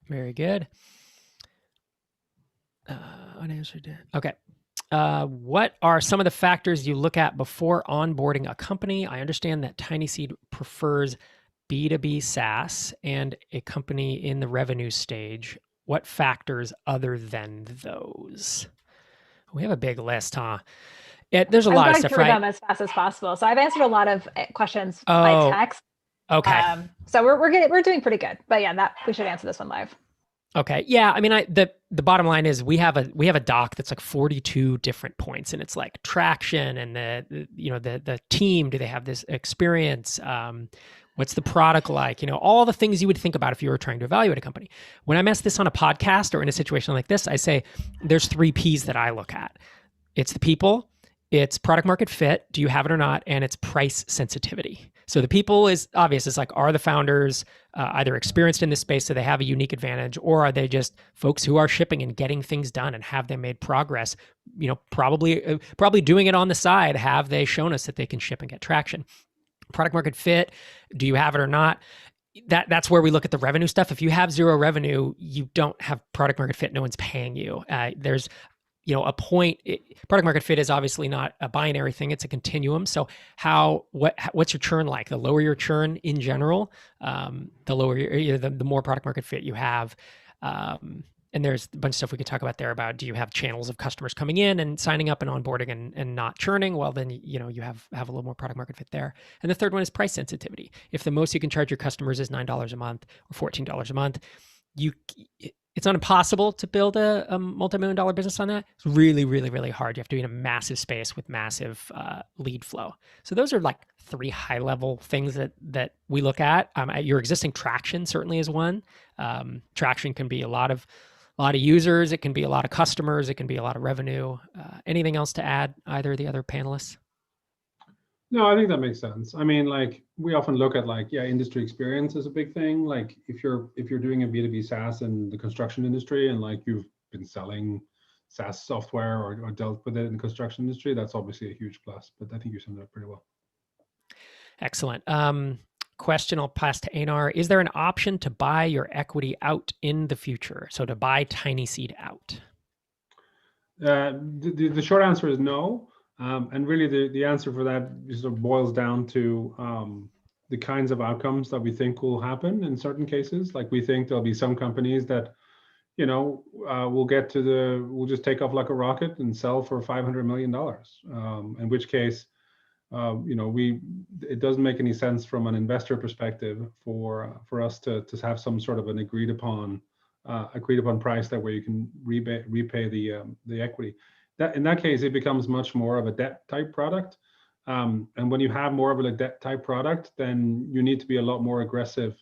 Very good. Unanswered. Okay. What are some of the factors you look at before onboarding a company? I understand that TinySeed prefers B2B SaaS and a company in the revenue stage. What factors other than those? We have a big list, huh? There's a lot of stuff, right? I'm going through them as fast as possible. So I've answered a lot of questions by text. Okay. So we're doing pretty good. But yeah, we should answer this one live. Okay. Yeah. I mean, the bottom line is we have a doc that's like 42 different points, and it's like traction and the team. Do they have this experience? What's the product like? All the things you would think about if you were trying to evaluate a company. When I'm asked this on a podcast or in a situation like this, I say there's 3 Ps that I look at. It's the people, it's product market fit, do you have it or not, and it's price sensitivity. So the people is obvious. It's like, are the founders either experienced in this space so they have a unique advantage, or are they just folks who are shipping and getting things done, and have they made progress? Probably doing it on the side. Have they shown us that they can ship and get traction? Product market fit, do you have it or not? that's where we look at the revenue stuff. If you have zero revenue, you don't have product market fit. No one's paying you. There's a point. Product market fit is obviously not a binary thing. It's a continuum. So what's your churn like? The lower your churn in general, the lower the more product market fit you have. And there's a bunch of stuff we could talk about there about, do you have channels of customers coming in and signing up and onboarding and not churning? Well, then, you have a little more product market fit there. And the third one is price sensitivity. If the most you can charge your customers is $9 a month or $14 a month, it's not impossible to build a multi-million-dollar business on that. It's really, really, really hard. You have to be in a massive space with massive lead flow. So those are like 3 high-level things that we look at. Your existing traction certainly is one. Traction can be a lot of users. It can be a lot of customers. It can be a lot of revenue. Anything else to add, either of the other panelists? No, I think that makes sense. I mean, like, we often look at industry experience is a big thing. Like if you're doing a B2B SaaS in the construction industry and like you've been selling SaaS software or dealt with it in the construction industry, that's obviously a huge plus. But I think you summed it up pretty well. Excellent. Question I'll pass to Einar. Is there an option to buy your equity out in the future? So to buy TinySeed out? The short answer is no. And really the answer for that sort of boils down to the kinds of outcomes that we think will happen in certain cases. Like we think there'll be some companies that, we'll just take off like a rocket and sell for $500 million. In which case, it doesn't make any sense from an investor perspective for us to have some sort of an agreed upon price that where you can repay the equity. That in that case, it becomes much more of a debt type product. And when you have more of a debt type product, then you need to be a lot more aggressive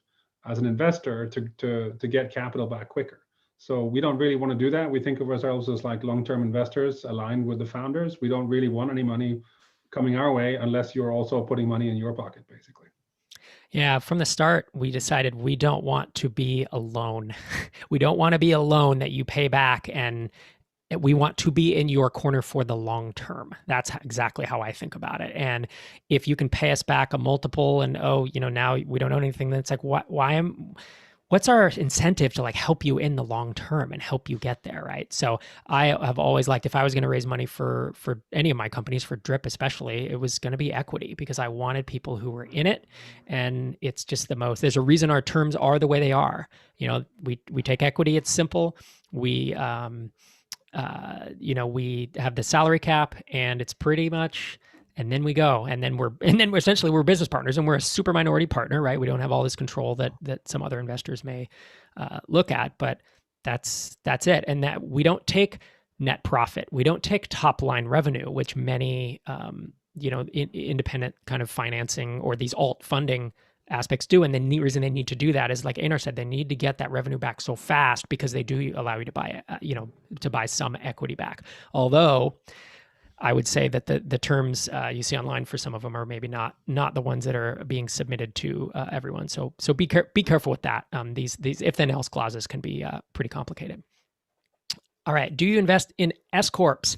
as an investor to get capital back quicker. So we don't really want to do that. We think of ourselves as like long-term investors aligned with the founders. We don't really want any money coming our way unless you're also putting money in your pocket, basically. Yeah, from the start, we decided we don't want to be a loan. We don't want to be a loan that you pay back, and we want to be in your corner for the long term. That's exactly how I think about it. And if you can pay us back a multiple and, now we don't own anything, then it's like, what's our incentive to like help you in the long term and help you get there, right? So I have always liked, if I was going to raise money for any of my companies, for Drip especially, it was going to be equity, because I wanted people who were in it. And it's just there's a reason our terms are the way they are. We take equity. It's simple. We have the salary cap, and it's pretty much, and then we go, and then we're essentially business partners, and we're a super minority partner, right? We don't have all this control that some other investors may look at, but that's it. And that we don't take net profit. We don't take top line revenue, which many, independent kind of financing or these alt funding aspects do. And the reason they need to do that is, like Einar said, they need to get that revenue back so fast because they do allow you to buy, to buy some equity back. Although I would say that the terms you see online for some of them are maybe not the ones that are being submitted to everyone. So be careful with that. These if then else clauses can be pretty complicated. All right. Do you invest in S corps?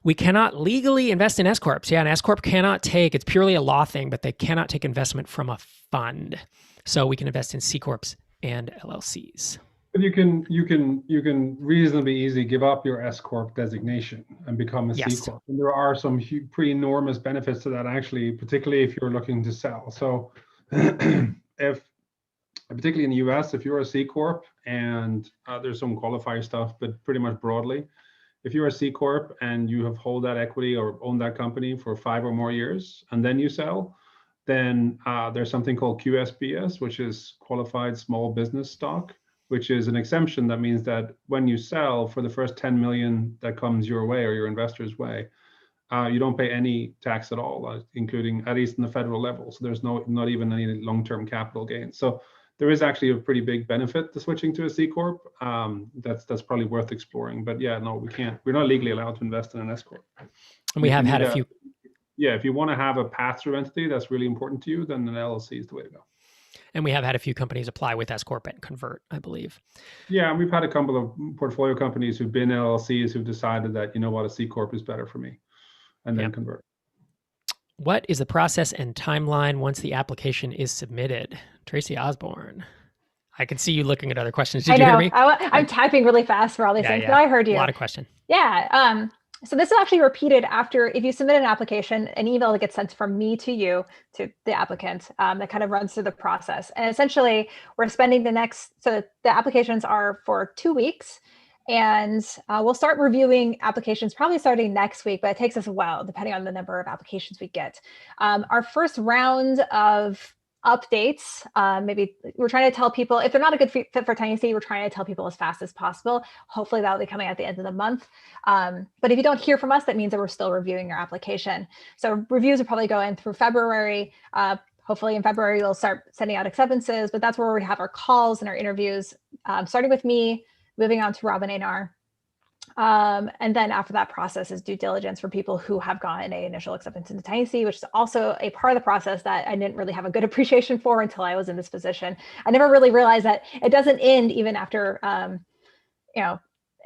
We cannot legally invest in S corps. Yeah, an S corp cannot take. It's purely a law thing, but they cannot take investment from a fund. So we can invest in C corps and LLCs. But you can reasonably easily give up your S corp designation and become a C corp. And there are some pretty enormous benefits to that, actually, particularly if you're looking to sell. So particularly in the US, if you're a C corp, and there's some qualifier stuff, but pretty much broadly, if you're a C corp and you have hold that equity or own that company for 5 or more years, and then you sell, then there's something called QSBS, which is qualified small business stock, which is an exemption. That means that when you sell, for the first 10 million that comes your way or your investor's way, you don't pay any tax at all, including, at least in the federal level. So there's not even any long-term capital gains. So there is actually a pretty big benefit to switching to a C corp. That's probably worth exploring. But yeah, no, we can't. We're not legally allowed to invest in an S corp. And we have had a few. Yeah, if you want to have a pass-through entity that's really important to you, then an LLC is the way to go. And we have had a few companies apply with S corp and convert, I believe. Yeah, and we've had a couple of portfolio companies who've been LLCs who've decided that, a C corp is better for me, and then convert. What is the process and timeline once the application is submitted? Tracy Osborn. I can see you looking at other questions. Did I you hear know. me? I'm typing really fast for all these things, but I heard you. A lot of question. Yeah. So this is actually repeated after, if you submit an application, an email that gets sent from me to you, to the applicant, that kind of runs through the process. And essentially, we're spending so the applications are for 2 weeks. And we'll start reviewing applications probably starting next week, but it takes us a while, depending on the number of applications we get. Our first round of updates, maybe we're trying to tell people, if they're not a good fit for TinySeed, we're trying to tell people as fast as possible. Hopefully that'll be coming at the end of the month. But if you don't hear from us, that means that we're still reviewing your application. So reviews will probably go in through February. Hopefully in February, we'll start sending out acceptances, but that's where we have our calls and our interviews, starting with me, moving on to Rob and Einar. And then after that process is due diligence for people who have gotten an initial acceptance into TinySeed, which is also a part of the process that I didn't really have a good appreciation for until I was in this position. I never really realized that it doesn't end even after,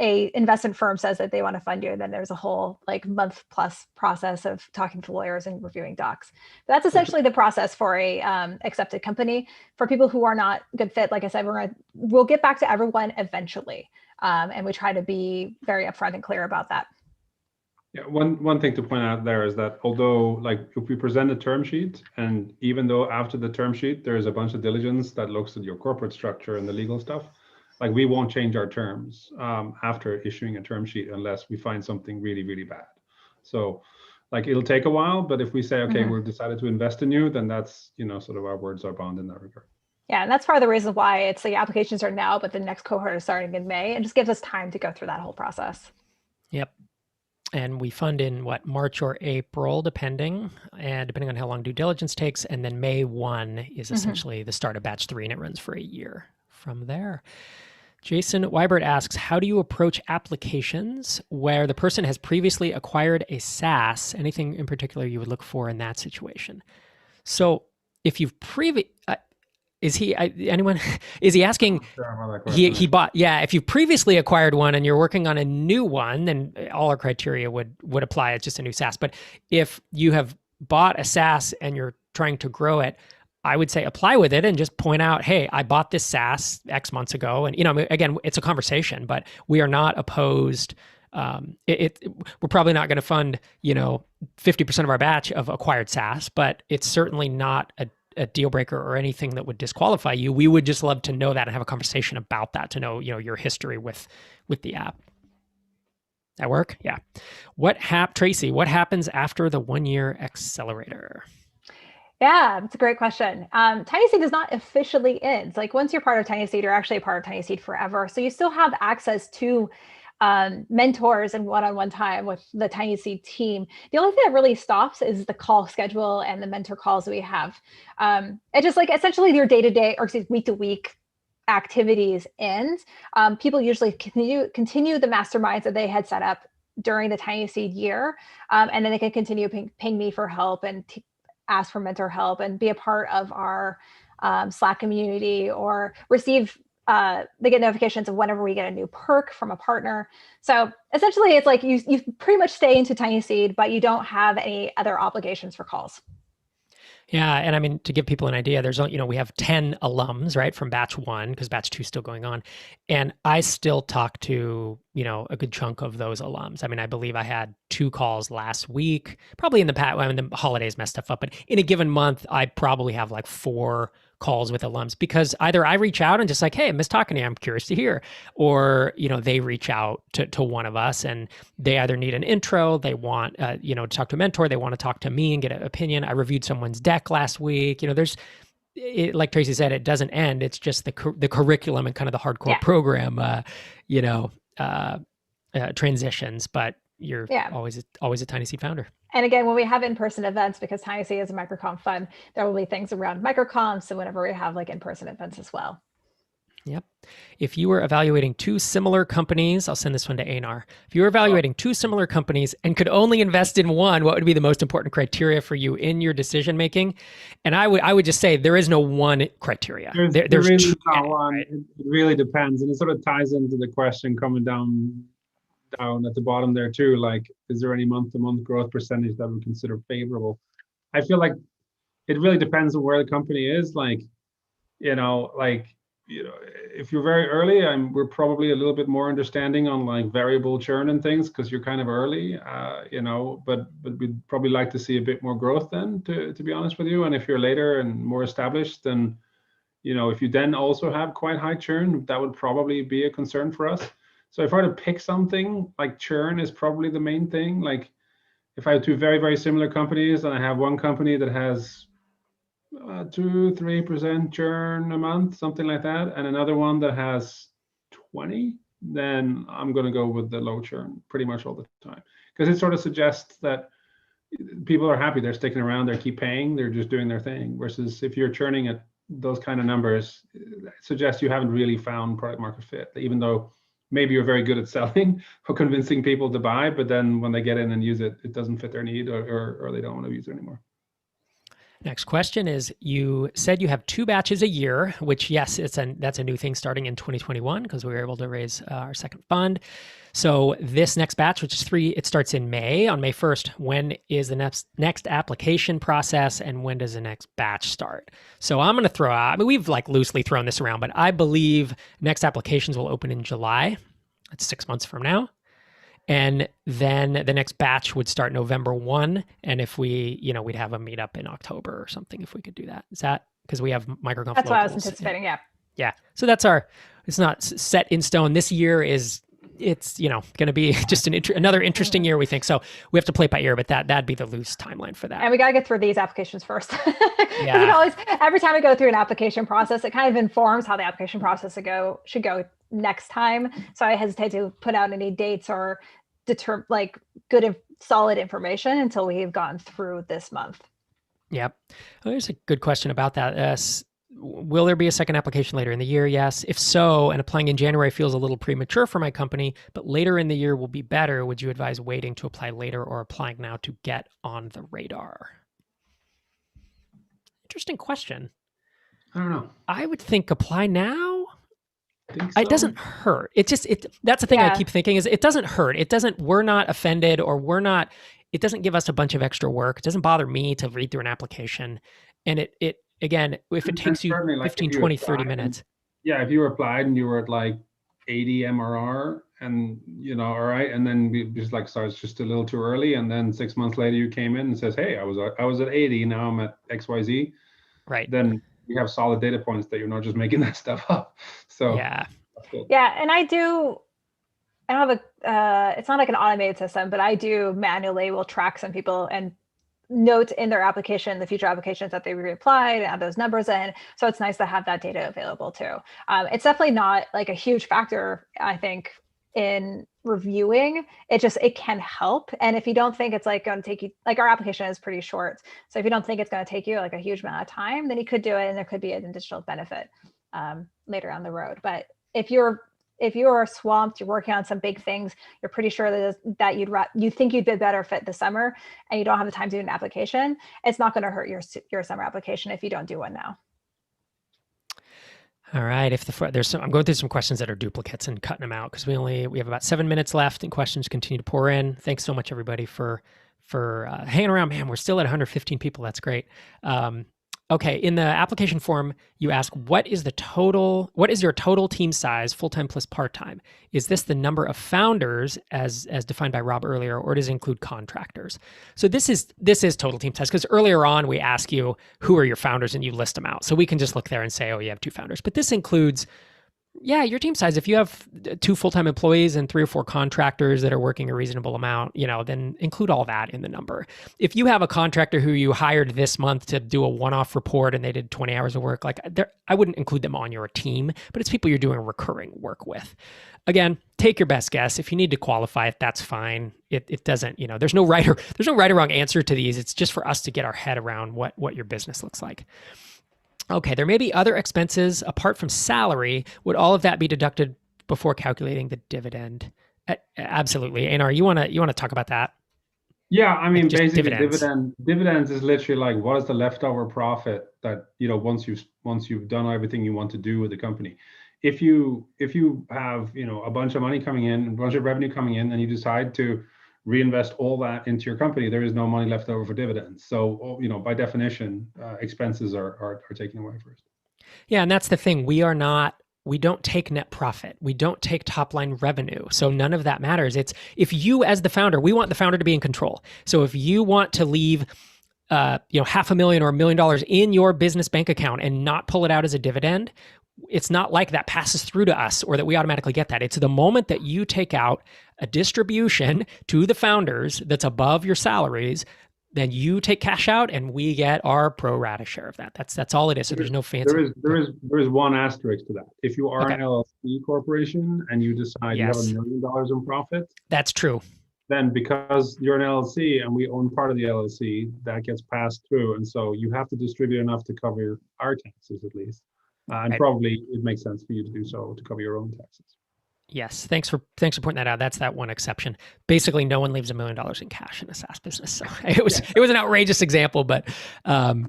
a investment firm says that they want to fund you, and then there's a whole month plus process of talking to lawyers and reviewing docs. But that's essentially the process for a accepted company. For people who are not good fit, like I said, we'll get back to everyone eventually, and we try to be very upfront and clear about that. Yeah, one thing to point out there is that although if we present a term sheet, and even though after the term sheet there's a bunch of diligence that looks at your corporate structure and the legal stuff, we won't change our terms after issuing a term sheet unless we find something really, really bad. So it'll take a while, but if we say, okay, we've decided to invest in you, then that's, sort of our words are bond in that regard. Yeah, and that's part of the reason why it's the applications are now, but the next cohort is starting in May. It just gives us time to go through that whole process. Yep. And we fund in March or April, depending on how long due diligence takes. And then May 1 is essentially the start of batch 3, and it runs for a year from there. Jason Weibert asks, how do you approach applications where the person has previously acquired a SaaS? Anything in particular you would look for in that situation? So if you've is he asking, he bought, if you've previously acquired one and you're working on a new one, then all our criteria would apply. It's just a new SaaS. But if you have bought a SaaS and you're trying to grow it, I would say apply with it and just point out, hey, I bought this SaaS X months ago. And, again, it's a conversation, but we are not opposed. We're probably not going to fund, 50% of our batch of acquired SaaS, but it's certainly not a deal breaker or anything that would disqualify you. We would just love to know that and have a conversation about that, to know, your history with the app. That work? Yeah. Tracy, what happens after the 1-year accelerator? Yeah, that's a great question. TinySeed does not officially end. Once you're part of TinySeed, you're actually a part of TinySeed forever. So you still have access to mentors and one-on-one time with the TinySeed team. The only thing that really stops is the call schedule and the mentor calls we have. It just essentially your day-to-day, or week-to-week activities end. People usually continue the masterminds that they had set up during the TinySeed year, and then they can continue ping me for help and ask for mentor help and be a part of our Slack community, or receive, they get notifications of whenever we get a new perk from a partner. So essentially it's you pretty much stay into TinySeed, but you don't have any other obligations for calls. Yeah. And I mean, to give people an idea, there's, we have 10 alums, right, from batch 1, because batch 2 is still going on. And I still talk to, a good chunk of those alums. I mean, I believe I had 2 calls last week, probably in the past, the holidays messed stuff up, but in a given month, I probably have 4 calls with alums, because either I reach out and just hey, I miss talking to you, I'm curious to hear, or, they reach out to one of us and they either need an intro, they want, to talk to a mentor, they want to talk to me and get an opinion. I reviewed someone's deck last week. Like Tracy said, it doesn't end. It's just the curriculum and kind of the hardcore program, transitions, but you're always a TinySeed founder. And again, when we have in-person events, because TinySeed is a MicroConf fund, there will be things around MicroConfs and whenever we have in-person events as well. Yep. If you were evaluating 2 similar companies, I'll send this one to Einar. If you were evaluating 2 similar companies and could only invest in one, what would be the most important criteria for you in your decision-making? And I would just say there is no one criteria. There's really not one. Right? It really depends. And it sort of ties into the question coming down at the bottom there too. Is there any month-to-month growth percentage that we consider favorable? I feel like it really depends on where the company is. like, if you're very early, we're probably a little bit more understanding on like variable churn and things because you're kind of early, but we'd probably like to see a bit more growth then, to be honest with you. And if you're later and more established, then, if you then also have quite high churn, that would probably be a concern for us. So if I were to pick something, like churn is probably the main thing. Like if I have two very, very similar companies and I have one company that has 2-3% churn a month, something like that, and another one that has 20, then I'm going to go with the low churn pretty much all the time, because it sort of suggests that people are happy, they're sticking around, they keep paying, they're just doing their thing. Versus if you're churning at those kind of numbers, it suggests you haven't really found product market fit, even though maybe you're very good at selling or convincing people to buy, but then when they get in and use it, it doesn't fit their need, or they don't want to use it anymore. Next question is, you said you have 2 batches a year, which yes, that's a new thing starting in 2021 because we were able to raise our second fund. So this next batch, which is 3, it starts in May. On May 1st, when is the next application process and when does the next batch start? So I'm going to throw out, we've like loosely thrown this around, but I believe next applications will open in July. That's 6 months from now. And then the next batch would start November 1. And if we, we'd have a meetup in October or something, if we could do that. Is that because we have MicroConf? That's what I was anticipating. Yeah. Yeah. So that's it's not set in stone. This year it's going to be just another interesting year, we think. So we have to play it by ear, but that'd be the loose timeline for that. And we got to get through these applications first. Yeah. Every time we go through an application process, it kind of informs how the application process should go next time. So I hesitate to put out any dates or good solid information until we've gone through this month. Yep. Well, there's a good question about that. Will there be a second application later in the year? Yes. If so, and applying in January feels a little premature for my company, but later in the year will be better, would you advise waiting to apply later or applying now to get on the radar? Interesting question. I don't know. I would think apply now. Think so? It doesn't hurt. That's the thing I keep thinking is it doesn't hurt. We're not offended it doesn't give us a bunch of extra work. It doesn't bother me to read through an application. And it again, if it takes you 15, 20, 30 minutes. Yeah. If you applied and you were at like 80 MRR and, all right. And then we just like, sorry, it's just a little too early. And then 6 months later you came in and says, hey, I was at 80. Now I'm at XYZ. Right. Then you have solid data points that you're not just making that stuff up. So yeah. And I don't have it's not like an automated system, but I do manually will track some people and note in their application, the future applications that they reapplied and add those numbers in. So it's nice to have that data available too. It's definitely not like a huge factor, I think, in reviewing. It can help. And if you don't think it's like going to take you, like our application is pretty short. So if you don't think it's going to take you like a huge amount of time, then you could do it and there could be an additional benefit later on the road. But if you're swamped, you're working on some big things, you're pretty sure that you think you'd be better fit this summer and you don't have the time to do an application, it's not going to hurt your summer application if you don't do one now. All right. I'm going through some questions that are duplicates and cutting them out because we have about 7 minutes left and questions continue to pour in. Thanks so much, everybody, for hanging around. Man, we're still at 115 people. That's great. Okay, in the application form, you ask, what is your total team size, full-time plus part-time? Is this the number of founders as defined by Rob earlier, or does it include contractors? So this is total team size, because earlier on we ask you, who are your founders, and you list them out. So we can just look there and say, oh, you have 2 founders. But this includes, your team size. If you have 2 full-time employees and 3 or 4 contractors that are working a reasonable amount, then include all that in the number. If you have a contractor who you hired this month to do a one-off report and they did 20 hours of work, I wouldn't include them on your team, but it's people you're doing recurring work with. Again, take your best guess. If you need to qualify it, that's fine. It doesn't, there's no right or wrong answer to these. It's just for us to get our head around what your business looks like. Okay, there may be other expenses apart from salary. Would all of that be deducted before calculating the dividend? Absolutely. Einar, you want to talk about that? Yeah, I mean, basically dividends is literally like, what is the leftover profit that, once you've done everything you want to do with the company. If you have, a bunch of money coming in, a bunch of revenue coming in, and you decide to reinvest all that into your company, there is no money left over for dividends. So, by definition, expenses are taken away first. Yeah, and that's the thing. We don't take net profit. We don't take top line revenue. So none of that matters. It's if you as the founder, we want the founder to be in control. So if you want to leave $500,000 or $1 million in your business bank account and not pull it out as a dividend, it's not like that passes through to us or that we automatically get that. It's the moment that you take out a distribution to the founders that's above your salaries, then you take cash out and we get our pro rata share of that. That's all it is. So there's no fancy. There is one asterisk to that. If you are an LLC corporation and you decide you have $1 million in profit, that's true. Then because you're an LLC and we own part of the LLC, that gets passed through, and so you have to distribute enough to cover our taxes at least, and probably it makes sense for you to do so to cover your own taxes. Yes, thanks for pointing that out. That's that one exception. Basically, no one leaves $1 million in cash in a SaaS business. So it was an outrageous example, but all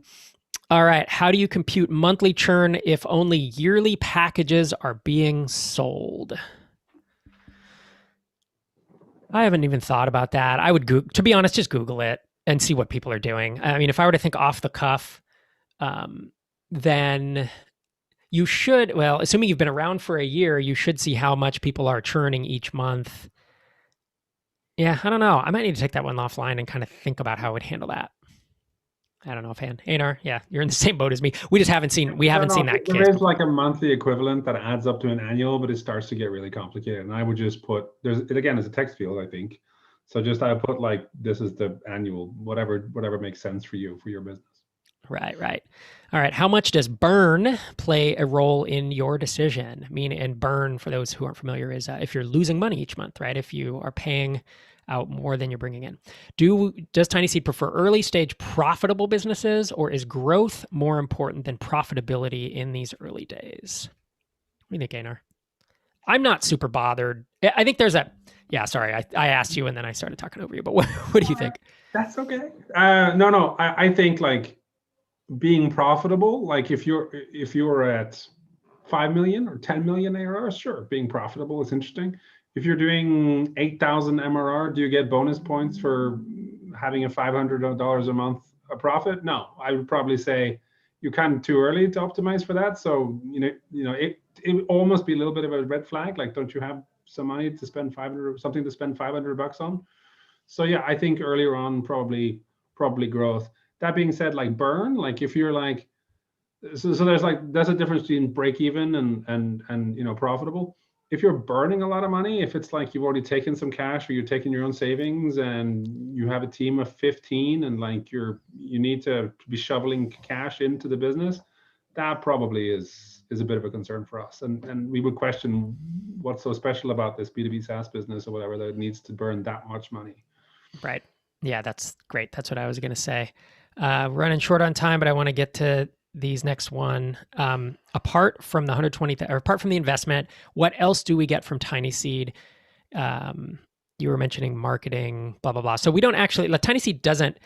right. How do you compute monthly churn if only yearly packages are being sold? I haven't even thought about that. I would to be honest, just Google it and see what people are doing. I mean, if I were to think off the cuff, then you should, well, assuming you've been around for a year, you should see how much people are churning each month. Yeah, I don't know. I might need to take that one offline and kind of think about how I would handle that. I don't know if Einar, yeah, you're in the same boat as me. We just haven't seen that case. There is like a monthly equivalent that adds up to an annual, but it starts to get really complicated. And I would just put, again, it's a text field, I think. So just I put like, this is the annual, whatever makes sense for you, for your business. Right. All right. How much does burn play a role in your decision? And burn, for those who aren't familiar, is if you're losing money each month, right? If you are paying out more than you're bringing in. Does TinySeed prefer early stage profitable businesses, or is growth more important than profitability in these early days? What do you think, Einar? I'm not super bothered. I think there's sorry, I asked you and then I started talking over you, but what do you think? That's okay. No, I think like, being profitable, like if you're at 5 million or 10 million ARR, sure, being profitable is interesting. If you're doing 8,000 MRR, do you get bonus points for having a $500 a month a profit? No, I would probably say you're kind of too early to optimize for that. So it would almost be a little bit of a red flag. Like, don't you have some money to spend $500 on? So yeah, I think earlier on probably growth. That being said, like burn, like if you're like, so there's a difference between break even and profitable. If you're burning a lot of money, if it's like you've already taken some cash or you're taking your own savings and you have a team of 15 and like you need to be shoveling cash into the business, that probably is a bit of a concern for us. And we would question what's so special about this B2B SaaS business or whatever that it needs to burn that much money. Right. Yeah, that's great. That's what I was going to say. Running short on time, but I want to get to these next one. Apart from the 120, or apart from the investment, what else do we get from TinySeed? You were mentioning marketing, blah, blah, blah. So we don't actually, TinySeed doesn't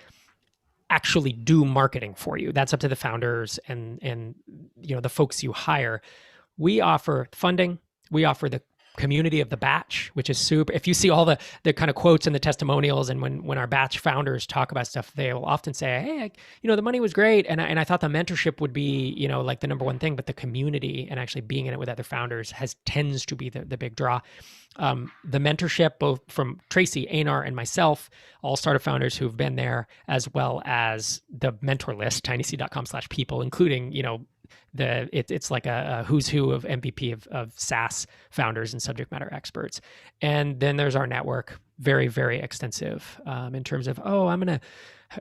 actually do marketing for you. That's up to the founders and the folks you hire. We offer funding. We offer the community of the batch, which is super. If you see all the kind of quotes and the testimonials, and when our batch founders talk about stuff, they will often say, hey, the money was great. And I thought the mentorship would be, like the number one thing, but the community and actually being in it with other founders tends to be the big draw. The mentorship, both from Tracy, Einar, and myself, all startup founders who've been there, as well as the mentor list, tinyseed.com/people, including, it's like a who's who of MVP of SaaS founders and subject matter experts. And then there's our network, very, very extensive in terms of,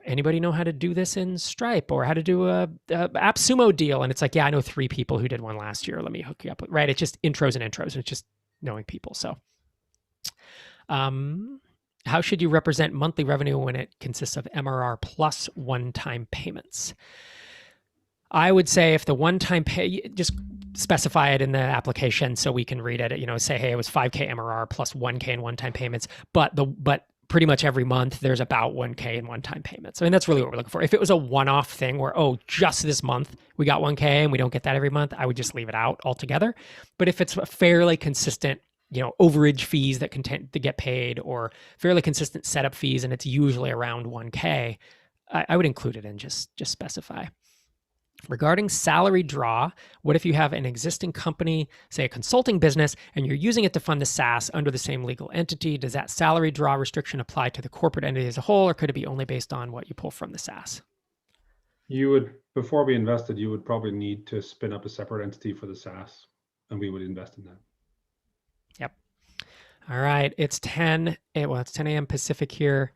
anybody know how to do this in Stripe or how to do a AppSumo deal? And it's like, yeah, I know 3 people who did one last year. Let me hook you up with, right? It's just intros and intros. And it's just knowing people. So how should you represent monthly revenue when it consists of MRR plus one-time payments? I would say if the one-time pay, just specify it in the application so we can read it, say, hey, it was 5K MRR plus 1K in one-time payments, but pretty much every month there's about 1K in one-time payments. I mean, that's really what we're looking for. If it was a one-off thing where, just this month we got 1K and we don't get that every month, I would just leave it out altogether. But if it's a fairly consistent, overage fees that get paid, or fairly consistent setup fees, and it's usually around 1K, I would include it and just specify. Regarding salary draw, what if you have an existing company, say a consulting business, and you're using it to fund the SaaS under the same legal entity? Does that salary draw restriction apply to the corporate entity as a whole, or could it be only based on what you pull from the SaaS? You would, before we invested, you would probably need to spin up a separate entity for the SaaS, and we would invest in that. Yep. All right. It's 10 a.m. Pacific here.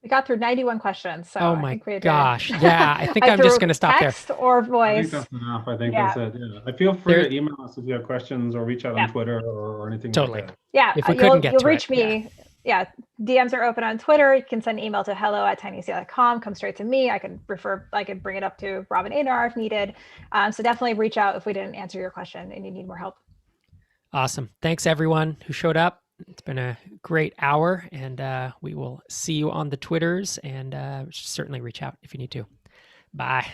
We got through 91 questions. So oh I my think we gosh. Yeah, I think I'm threw just going to stop there. text or I voice. think that's enough. I think Yeah. that's it. Yeah. I feel free to email us if you have questions or reach out on Twitter or anything Totally. like that. Yeah, If we couldn't get you'll to reach it, me. Yeah. DMs are open on Twitter. You can send an email to hello@tinyseed.com. Come straight to me. I can bring it up to Rob and Einar if needed. So definitely reach out if we didn't answer your question and you need more help. Awesome. Thanks everyone who showed up. It's been a great hour, and we will see you on the Twitters, and certainly reach out if you need to. Bye.